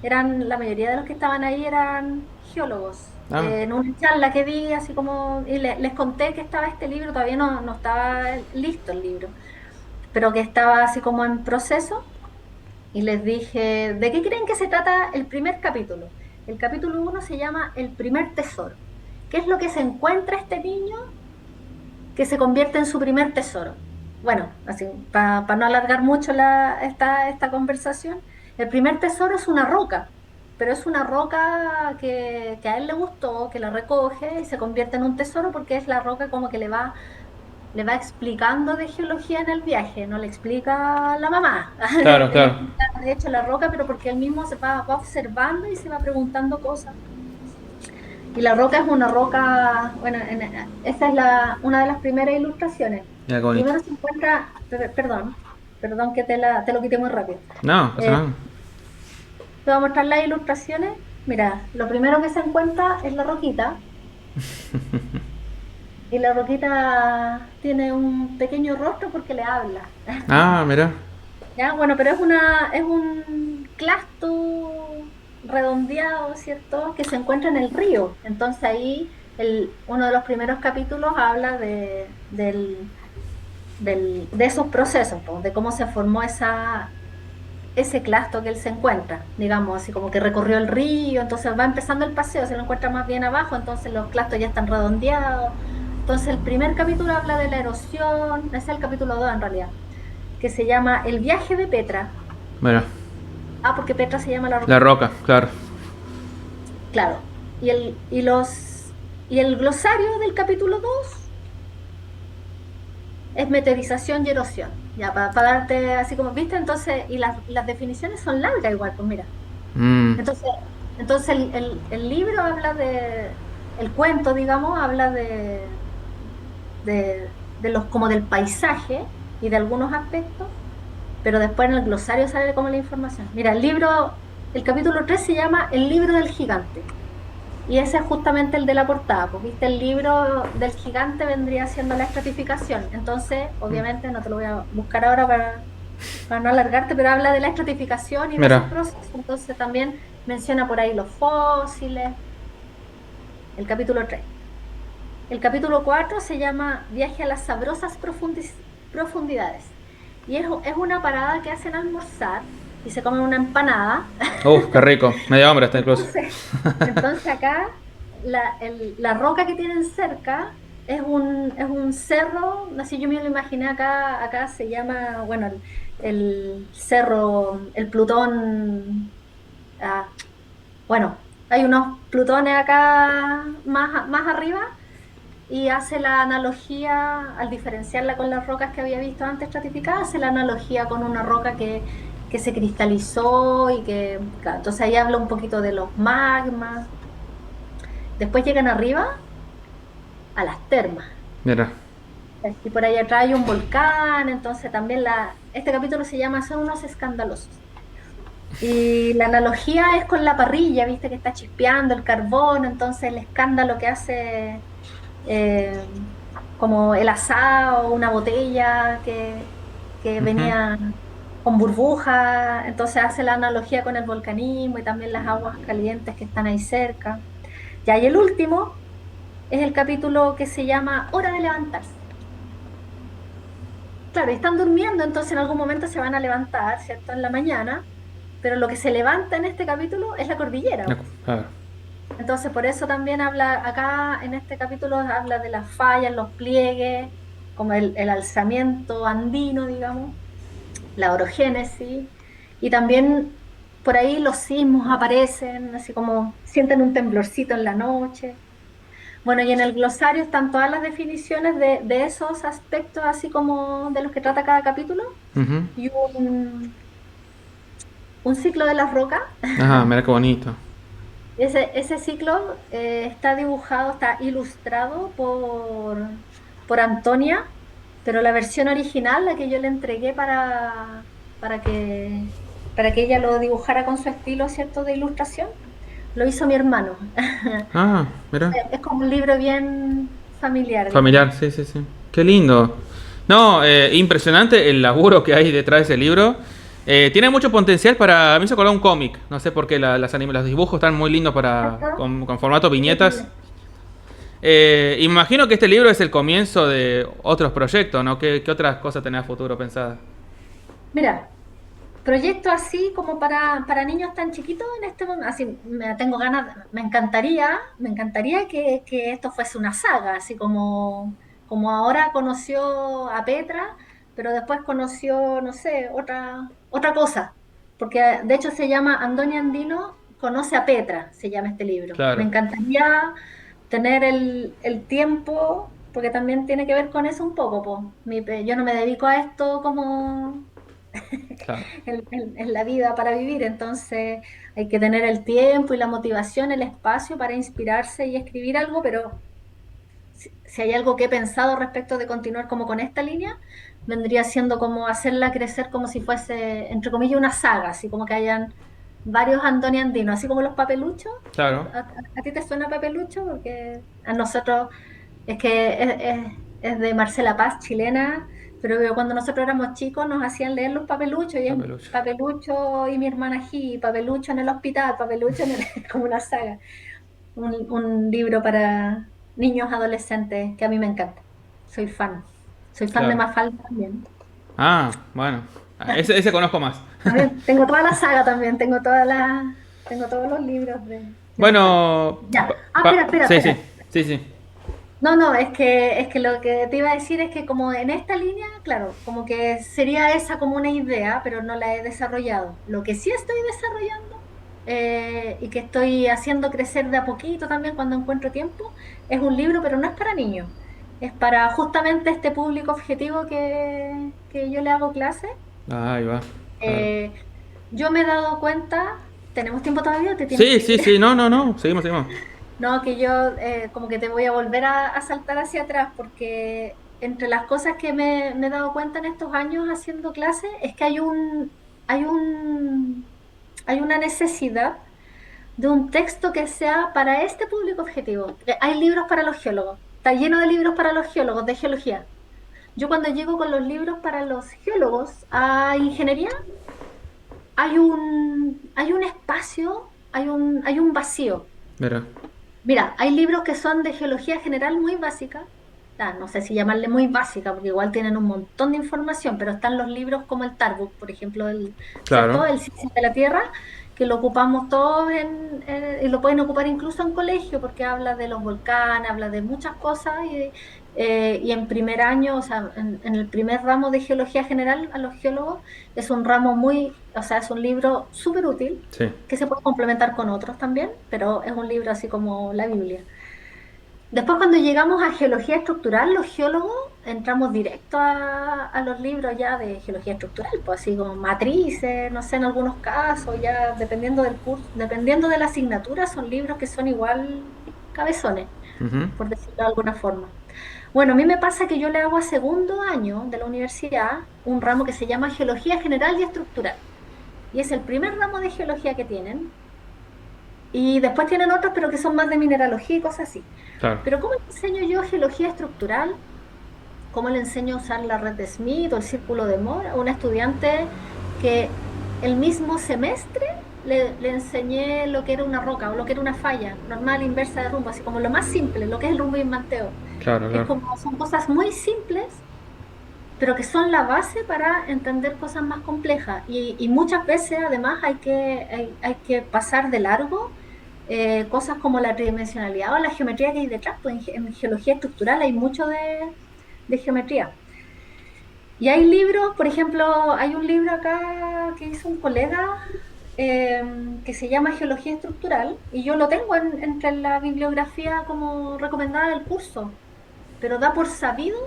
la mayoría de los que estaban ahí eran geólogos. Ah, En una charla que di, así como, y les conté que estaba este libro, todavía no estaba listo el libro, pero que estaba así como en proceso, y les dije, ¿de qué creen que se trata el primer capítulo? El capítulo uno se llama El primer tesoro. ¿Qué es lo que se encuentra este niño que se convierte en su primer tesoro? Bueno, así, para no alargar mucho esta conversación, el primer tesoro es una roca, pero es una roca que a él le gustó, que la recoge y se convierte en un tesoro porque es la roca como que le va explicando de geología en el viaje, no le explica la mamá, claro, le claro. explica de hecho la roca, pero porque él mismo va observando y se va preguntando cosas. Y la roca es una roca, bueno, esa es una de las primeras ilustraciones. Mira qué bonito. Primero se encuentra, perdón que te lo quité muy rápido. No, pasa Eh, nada. Te voy a mostrar las ilustraciones. Mira, lo primero que se encuentra es la roquita, y la roquita tiene un pequeño rostro porque le habla. Ah, mira. Ya, bueno, pero es un clasto redondeado, ¿cierto? Que se encuentra en el río. Entonces ahí uno de los primeros capítulos habla de esos procesos, po, de cómo se formó ese clasto que él se encuentra, digamos, así como que recorrió el río, entonces va empezando el paseo, se lo encuentra más bien abajo, entonces los clastos ya están redondeados. Entonces el primer capítulo habla de la erosión, ese es el capítulo 2 en realidad, que se llama El viaje de Petra. Mira. Porque Petra se llama la La roquita. roca, claro. Claro. Y el glosario del capítulo 2 es meteorización y erosión. Ya, para darte así como, ¿viste? Entonces, y las definiciones son largas igual, pues mira. Mm, Entonces, entonces el libro el cuento, digamos, habla de como del paisaje y de algunos aspectos, pero después en el glosario sale como la información. Mira, el capítulo 3 se llama El libro del gigante. Y ese es justamente el de la portada, pues viste, el libro del gigante vendría siendo la estratificación. Entonces, obviamente, no te lo voy a buscar ahora para no alargarte, pero habla de la estratificación y de esos mira. procesos. Entonces también menciona por ahí los fósiles, el capítulo 3. El capítulo 4 se llama Viaje a las sabrosas profundidades. Y es una parada que hacen almorzar y se comen una empanada. Uf, qué rico. Me dio hambre hasta incluso. Entonces, entonces acá la roca que tienen cerca es un cerro, así yo me lo imaginé acá se llama, bueno, el cerro, el Plutón, ah, bueno. Hay unos plutones acá más arriba y hace la analogía, al diferenciarla con las rocas que había visto antes estratificadas, hace la analogía con una roca que se cristalizó y que, claro, entonces ahí habla un poquito de los magmas. Después llegan arriba a las termas. Mira. Y por ahí atrás hay un volcán, entonces también este capítulo se llama Son unos escandalosos. Y la analogía es con la parrilla, viste que está chispeando el carbón, entonces el escándalo que hace eh, como el asado, una botella que Ujú. venía con burbujas, entonces hace la analogía con el volcanismo y también las aguas calientes que están ahí cerca. Ya, y el último es el capítulo que se llama Hora de levantarse. Claro, están durmiendo, entonces en algún momento se van a levantar, ¿cierto? En la mañana, pero lo que se levanta en este capítulo es la cordillera. Claro. Entonces, por eso también habla, acá en este capítulo habla de las fallas, los pliegues, como el alzamiento andino, digamos, la orogénesis, y también por ahí los sismos aparecen, así como sienten un temblorcito en la noche. Bueno, y en el glosario están todas las definiciones de esos aspectos, así como de los que trata cada capítulo, Ujú. y un ciclo de las rocas. Ajá, mira qué bonito. Ese ciclo está dibujado, está ilustrado por Antonia, pero la versión original, la que yo le entregué para que, para que ella lo dibujara con su estilo, ¿cierto?, de ilustración, lo hizo mi hermano. Ah, mira. Es como un libro bien familiar, Familiar, digamos. sí, sí, sí. Qué lindo. No, impresionante el laburo que hay detrás de ese libro. Tiene mucho potencial para. A mí se acordó un cómic. No sé por qué los dibujos están muy lindos ¿Cierto? con formato viñetas. Sí. Imagino que este libro es el comienzo de otros proyectos, ¿no? ¿Qué otras cosas tenés a futuro pensadas? Mira, proyectos así como para niños tan chiquitos en este momento, así tengo ganas, me encantaría que esto fuese una saga, así como ahora conoció a Petra, pero después conoció, no sé, otra cosa, porque de hecho se llama Antonio Andino conoce a Petra, se llama este libro. Me Claro, encantaría tener el tiempo, porque también tiene que ver con eso un poco, pues. Yo no me dedico a esto como claro, en la vida para vivir. Entonces hay que tener el tiempo y la motivación, el espacio para inspirarse y escribir algo, pero si hay algo que he pensado respecto de continuar como con esta línea, vendría siendo como hacerla crecer como si fuese, entre comillas, una saga, así como que hayan varios Antonio Andinos, así como los papeluchos. claro. A ti te suena papelucho? Porque a nosotros es que es de Marcela Paz, chilena, pero cuando nosotros éramos chicos nos hacían leer los papeluchos, y es Papelucho. Papelucho y mi hermana G, Papelucho en el hospital, Papelucho en el, como una saga, un libro para niños adolescentes que a mí me encanta. Soy fan. Soy fan de Claro. Mafalda también. Ah, bueno. Ah, ese conozco más. También tengo toda la saga también, tengo todos los libros de Mafalda. Bueno. Ya. Espera, Sí, sí. espera. Sí, sí. No, no, es que lo que te iba a decir es que como en esta línea, claro, como que sería esa como una idea, pero no la he desarrollado. Lo que sí estoy desarrollando y que estoy haciendo crecer de a poquito también cuando encuentro tiempo, es un libro, pero no es para niños, es para justamente este público objetivo que yo le hago clase. Ah, ahí va. Claro. Eh, yo me he dado cuenta, ¿tenemos tiempo todavía o te tienes Sí, que sí, ir? sí. No, no, no. Seguimos, seguimos. No, que yo como que te voy a volver a saltar hacia atrás porque entre las cosas que me he dado cuenta en estos años haciendo clases es que hay hay una necesidad de un texto que sea para este público objetivo. Hay libros para los geólogos, está lleno de libros para los geólogos de geología. Yo cuando llego con los libros para los geólogos a ingeniería, hay un espacio, hay un vacío. Mira. Mira, hay libros que son de geología general muy básica, no sé si llamarle muy básica, porque igual tienen un montón de información, pero están los libros como el Tarbuk, por ejemplo, ¿cierto? Claro. El Ciencias de la Tierra, que lo ocupamos todos y lo pueden ocupar incluso en colegio, porque habla de los volcanes, habla de muchas cosas, Y en primer año, o sea, en el primer ramo de geología general a los geólogos, es un ramo muy, o sea, es un libro súper útil Sí. que se puede complementar con otros también, pero es un libro así como la Biblia. Después, cuando llegamos a geología estructural, los geólogos entramos directo a los libros ya de geología estructural, pues así como matrices, no sé, en algunos casos, ya dependiendo del curso, dependiendo de la asignatura, son libros que son igual cabezones, Ujú. por decirlo de alguna forma. Bueno, a mí me pasa que yo le hago a segundo año de la universidad un ramo que se llama Geología General y Estructural. Y es el primer ramo de geología que tienen. Y después tienen otros, pero que son más de mineralogía y cosas así. Claro. Pero ¿cómo le enseño yo geología estructural? ¿Cómo le enseño a usar la red de Smith o el círculo de Moore a un estudiante que el mismo semestre le enseñé lo que era una roca o lo que era una falla normal, inversa de rumbo, así como lo más simple, lo que es el rumbo y manteo? Claro, Es claro. como, son cosas muy simples pero que son la base para entender cosas más complejas. Y muchas veces además hay que pasar de largo cosas como la tridimensionalidad o la geometría que hay detrás, pues en geología estructural hay mucho de geometría. Y hay libros, por ejemplo, hay un libro acá que hizo un colega eh, que se llama Geología Estructural y yo lo tengo entre la bibliografía como recomendada del curso, pero da por sabido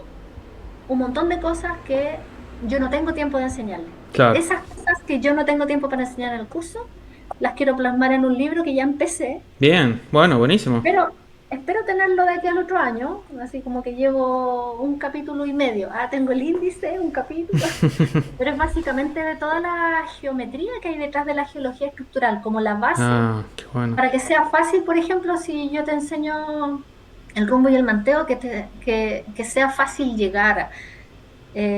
un montón de cosas que yo no tengo tiempo de enseñarles. Claro. Esas cosas que yo no tengo tiempo para enseñar en el curso, las quiero plasmar en un libro que ya empecé, Bien, bueno, buenísimo. pero espero tenerlo de aquí al otro año, así como que llevo un capítulo y medio. Ah, tengo el índice, un capítulo, pero es básicamente de toda la geometría que hay detrás de la geología estructural, como la base, Ah, qué bueno. para que sea fácil, por ejemplo, si yo te enseño el rumbo y el manteo, que sea fácil llegar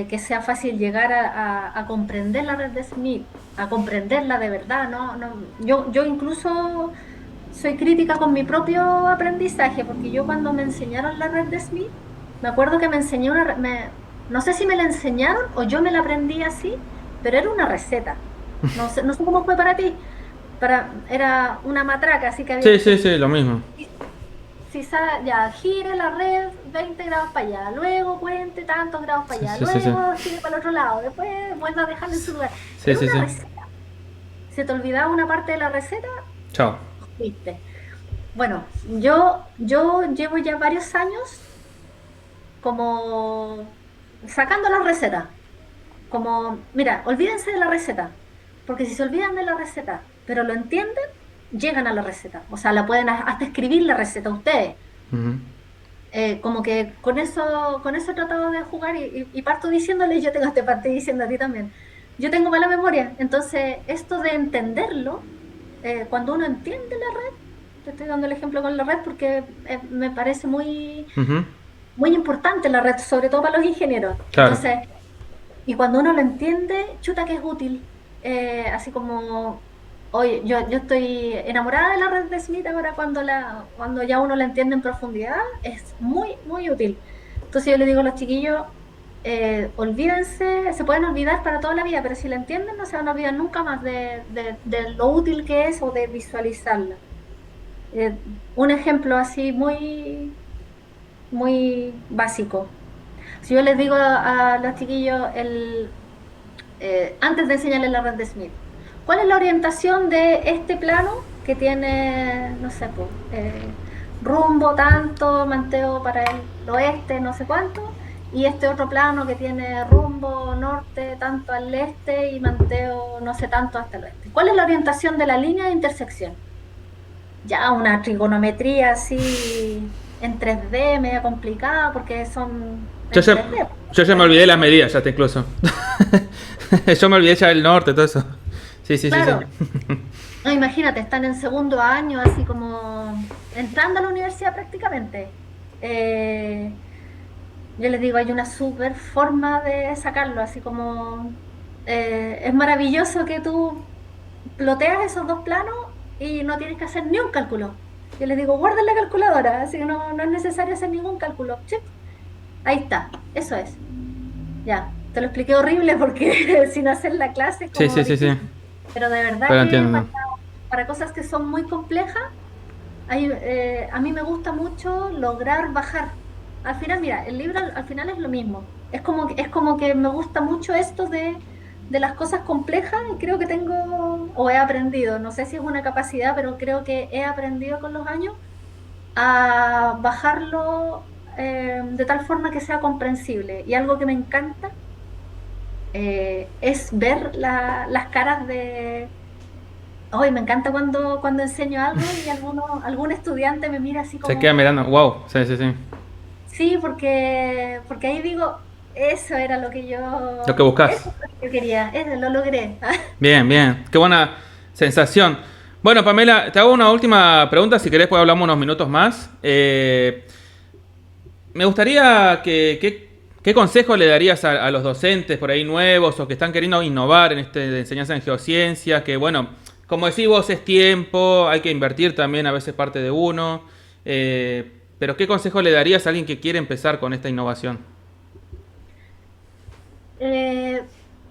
que sea fácil llegar a comprender la red de Smith, a comprenderla de verdad, ¿no? Yo incluso soy crítica con mi propio aprendizaje, porque yo cuando me enseñaron la red de Smith, me acuerdo que me enseñó no sé si me la enseñaron o yo me la aprendí así, pero era una receta. No sé cómo fue para ti. Era una matraca, así que había Sí, que sí, hacer sí, lo mismo. si ya gire la red 20 grados para allá, luego cuente tantos grados para Sí, allá, sí, sí, sí. luego gire para el otro lado, después vuelva a dejarlo en su lugar. Sí, Era sí, una sí. receta. Se te olvidaba una parte de la receta, Chao. viste. Bueno, yo llevo ya varios años como sacando la receta. Como, mira, olvídense de la receta, porque si se olvidan de la receta, pero lo entienden, llegan a la receta. O sea, la pueden hasta escribir la receta ustedes. Ujú. Como que con eso he tratado de jugar y parto diciéndole, yo tengo te parte diciendo a ti también, yo tengo mala memoria, entonces esto de entenderlo, cuando uno entiende la red, te estoy dando el ejemplo con la red porque me parece Ujú. muy importante la red, sobre todo para los ingenieros. Claro. Entonces, y cuando uno lo entiende, chuta que es útil. Así como, oye, yo estoy enamorada de la red de Smith ahora cuando ya uno la entiende en profundidad, es muy útil. Entonces yo le digo a los chiquillos, olvídense, se pueden olvidar para toda la vida, pero si la entienden no se van a olvidar nunca más de lo útil que es o de visualizarla. Un ejemplo así muy básico. Si yo les digo a los chiquillos, antes de enseñarles la red de Smith. ¿Cuál es la orientación de este plano que tiene, no sé, pues, rumbo tanto, manteo para el oeste, no sé cuánto, y este otro plano que tiene rumbo norte tanto al este y manteo no sé tanto hasta el oeste? ¿Cuál es la orientación de la línea de intersección? Ya una trigonometría así en 3D media complicada porque son Yo en ya, 3D. yo ya me olvidé las medidas, ya te incluso. Yo me olvidé ya del norte, todo eso. Sí, sí, sí, sí. Claro, no, imagínate, están en segundo año, así como entrando a la universidad prácticamente. Eh, yo les digo, hay una súper forma de sacarlo, así como es maravilloso que tú ploteas esos dos planos y no tienes que hacer ni un cálculo. Yo les digo, guarden la calculadora, así que no es necesario hacer ningún cálculo. Chip, ahí está, eso es. Ya, te lo expliqué horrible porque sin hacer la clase es Sí, como sí, sí, sí. difícil. Pero de verdad Pero que entiendo. para cosas que son muy complejas, a mí me gusta mucho lograr bajar. al final, mira, el libro al final es lo mismo. Es como que me gusta mucho esto de las cosas complejas y creo que tengo, o he aprendido, no sé si es una capacidad, pero creo que he aprendido con los años a bajarlo de tal forma que sea comprensible. Y algo que me encanta es ver las caras de... Hoy me encanta cuando enseño algo y algún estudiante me mira así Se queda como, mirando, wow, sí, sí, sí. sí, porque ahí digo, eso era lo que Lo que eso buscas. es lo que yo quería, eso lo logré. Bien, bien. Qué buena sensación. Bueno, Pamela, te hago una última pregunta. Si querés, pues hablamos unos minutos más. Me gustaría ¿qué consejo le darías a los docentes por ahí nuevos o que están queriendo innovar en este de enseñanza en geociencias? Que bueno, como decís vos, es tiempo, hay que invertir también a veces parte de uno. Pero ¿qué consejo le darías a alguien que quiere empezar con esta innovación? Eh,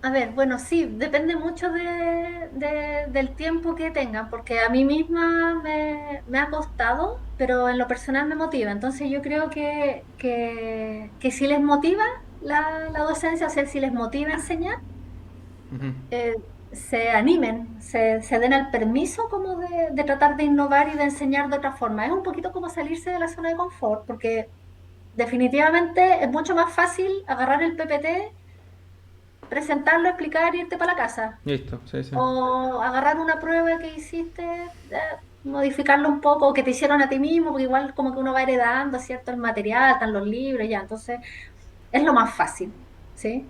a ver, bueno, sí, depende mucho del tiempo que tengan, porque a mí misma me ha costado, pero en lo personal me motiva. Entonces yo creo que si les motiva la docencia, o sea, si les motiva enseñar, Ujú. eh, se animen, se den el permiso como de tratar de innovar y de enseñar de otra forma. Es un poquito como salirse de la zona de confort, porque definitivamente es mucho más fácil agarrar el PPT, presentarlo, explicar y irte para la casa. Listo, sí, sí. O agarrar una prueba que hiciste, modificarlo un poco, o que te hicieron a ti mismo, porque igual como que uno va heredando, ¿cierto? El material, están los libros, ya. Entonces, es lo más fácil, ¿sí?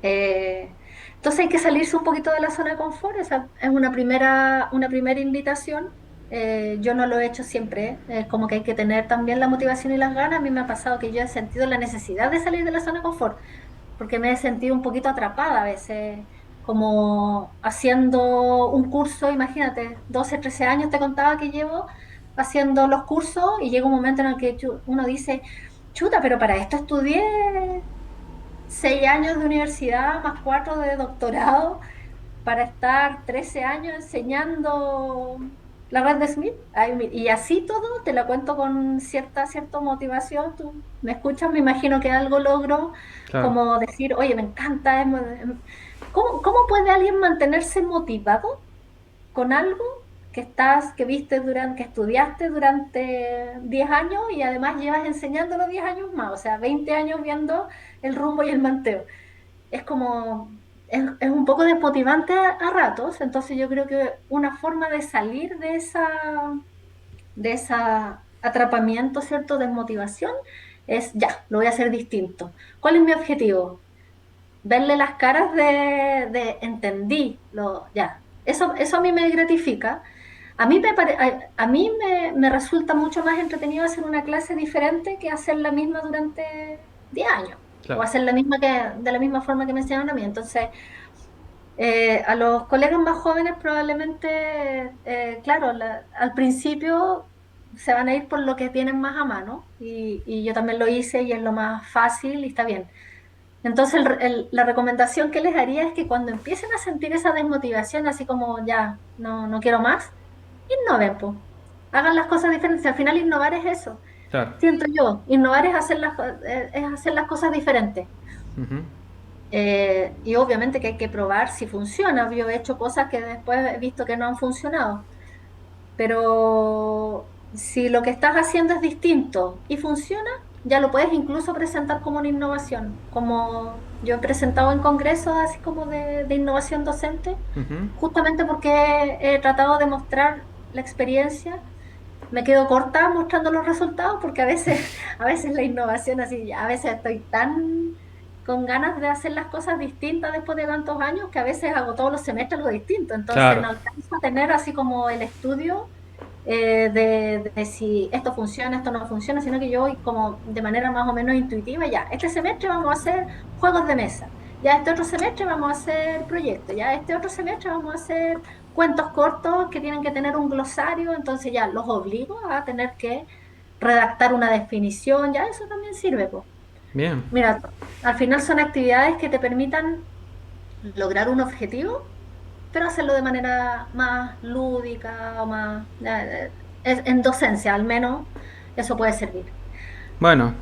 Entonces hay que salirse un poquito de la zona de confort, esa es una primera invitación. Yo no lo he hecho siempre, es como que hay que tener también la motivación y las ganas. A mí me ha pasado que yo he sentido la necesidad de salir de la zona de confort porque me he sentido un poquito atrapada a veces, como haciendo un curso, imagínate, 12 13 años te contaba que llevo haciendo los cursos y llega un momento en el que uno dice, chuta, pero para esto estudié 6 años de universidad más 4 de doctorado para estar 13 años enseñando la red de Smith. Ay, y así todo, te la cuento con cierta motivación. Tú me escuchas, me imagino que algo logro, Claro. como decir, oye, me encanta. ¿Cómo puede alguien mantenerse motivado con algo que viste que estudiaste durante 10 años y además llevas enseñándolo 10 años más? O sea, 20 años viendo el rumbo y el manteo. Es como, es un poco desmotivante a ratos, entonces yo creo que una forma de salir de esa atrapamiento, ¿cierto? Desmotivación, es ya, lo voy a hacer distinto. ¿Cuál es mi objetivo? Verle las caras de entendí, ya. Eso a mí me gratifica. A mí me resulta mucho más entretenido hacer una clase diferente que hacer la misma durante 10 años o Claro. hacer de la misma forma que me enseñaron a mí. Entonces, a los colegas más jóvenes probablemente, claro, al principio se van a ir por lo que tienen más a mano y yo también lo hice y es lo más fácil y está bien. Entonces, la recomendación que les haría es que cuando empiecen a sentir esa desmotivación, así como ya no quiero más, innoven, pues. Hagan las cosas diferentes. Al final, innovar es eso. Claro. Siento yo, innovar es hacer las cosas diferentes. Ujú. Y obviamente que hay que probar si funciona. Yo he hecho cosas que después he visto que no han funcionado. Pero si lo que estás haciendo es distinto y funciona, ya lo puedes incluso presentar como una innovación. Como yo he presentado en congresos así como de innovación docente, Ujú. justamente porque he tratado de mostrar la experiencia. Me quedo corta mostrando los resultados porque a veces la innovación así, a veces estoy tan con ganas de hacer las cosas distintas después de tantos años que a veces hago todos los semestres algo distinto. Entonces Claro. no alcanzo a tener así como el estudio de si esto funciona, esto no funciona, sino que yo voy como de manera más o menos intuitiva, ya, este semestre vamos a hacer juegos de mesa, ya este otro semestre vamos a hacer proyectos, ya este otro semestre vamos a hacer cuentos cortos que tienen que tener un glosario, entonces ya los obligo a tener que redactar una definición, ya eso también sirve, pues. Bien. Mira, al final son actividades que te permitan lograr un objetivo pero hacerlo de manera más lúdica o más en docencia, al menos eso puede servir. Bueno.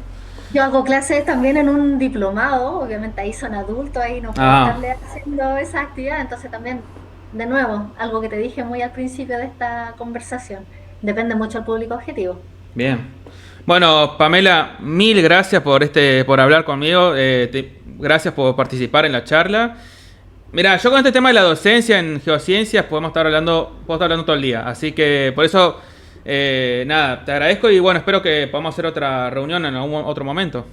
Yo hago clases también en un diplomado, obviamente ahí son adultos, ahí no puedo Ah, estarle haciendo esa actividad, entonces también, de nuevo, algo que te dije muy al principio de esta conversación, depende mucho del público objetivo. bien. Bueno, Pamela, mil gracias por hablar conmigo. Gracias por participar en la charla. Mira, yo con este tema de la docencia en geociencias puedo estar hablando todo el día. Así que por eso, nada, te agradezco y bueno, espero que podamos hacer otra reunión en algún otro momento.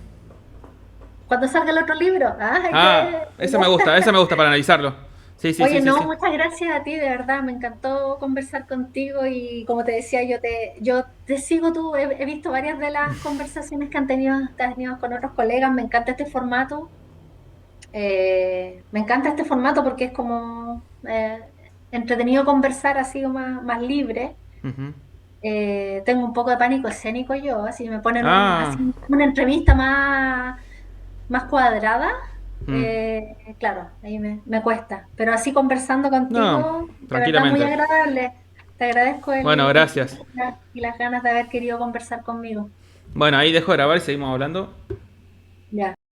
Cuando salga el otro libro, ay, Ah, esa me gusta para analizarlo. Sí, sí, sí, Oye, sí, no, sí. muchas gracias a ti, de verdad, me encantó conversar contigo y como te decía, yo te sigo tú, he visto varias de las conversaciones que has tenido con otros colegas, me encanta este formato. Me encanta este formato porque es como entretenido conversar así más libre. Ujú. Tengo un poco de pánico escénico yo, así me ponen Ah, así una entrevista más cuadrada. mm. Claro, ahí me cuesta. Pero así conversando No, contigo, de verdad muy tranquilamente. agradable. Te agradezco Bueno, el gracias. tiempo y las ganas de haber querido conversar conmigo. Bueno, ahí dejo de grabar y seguimos hablando.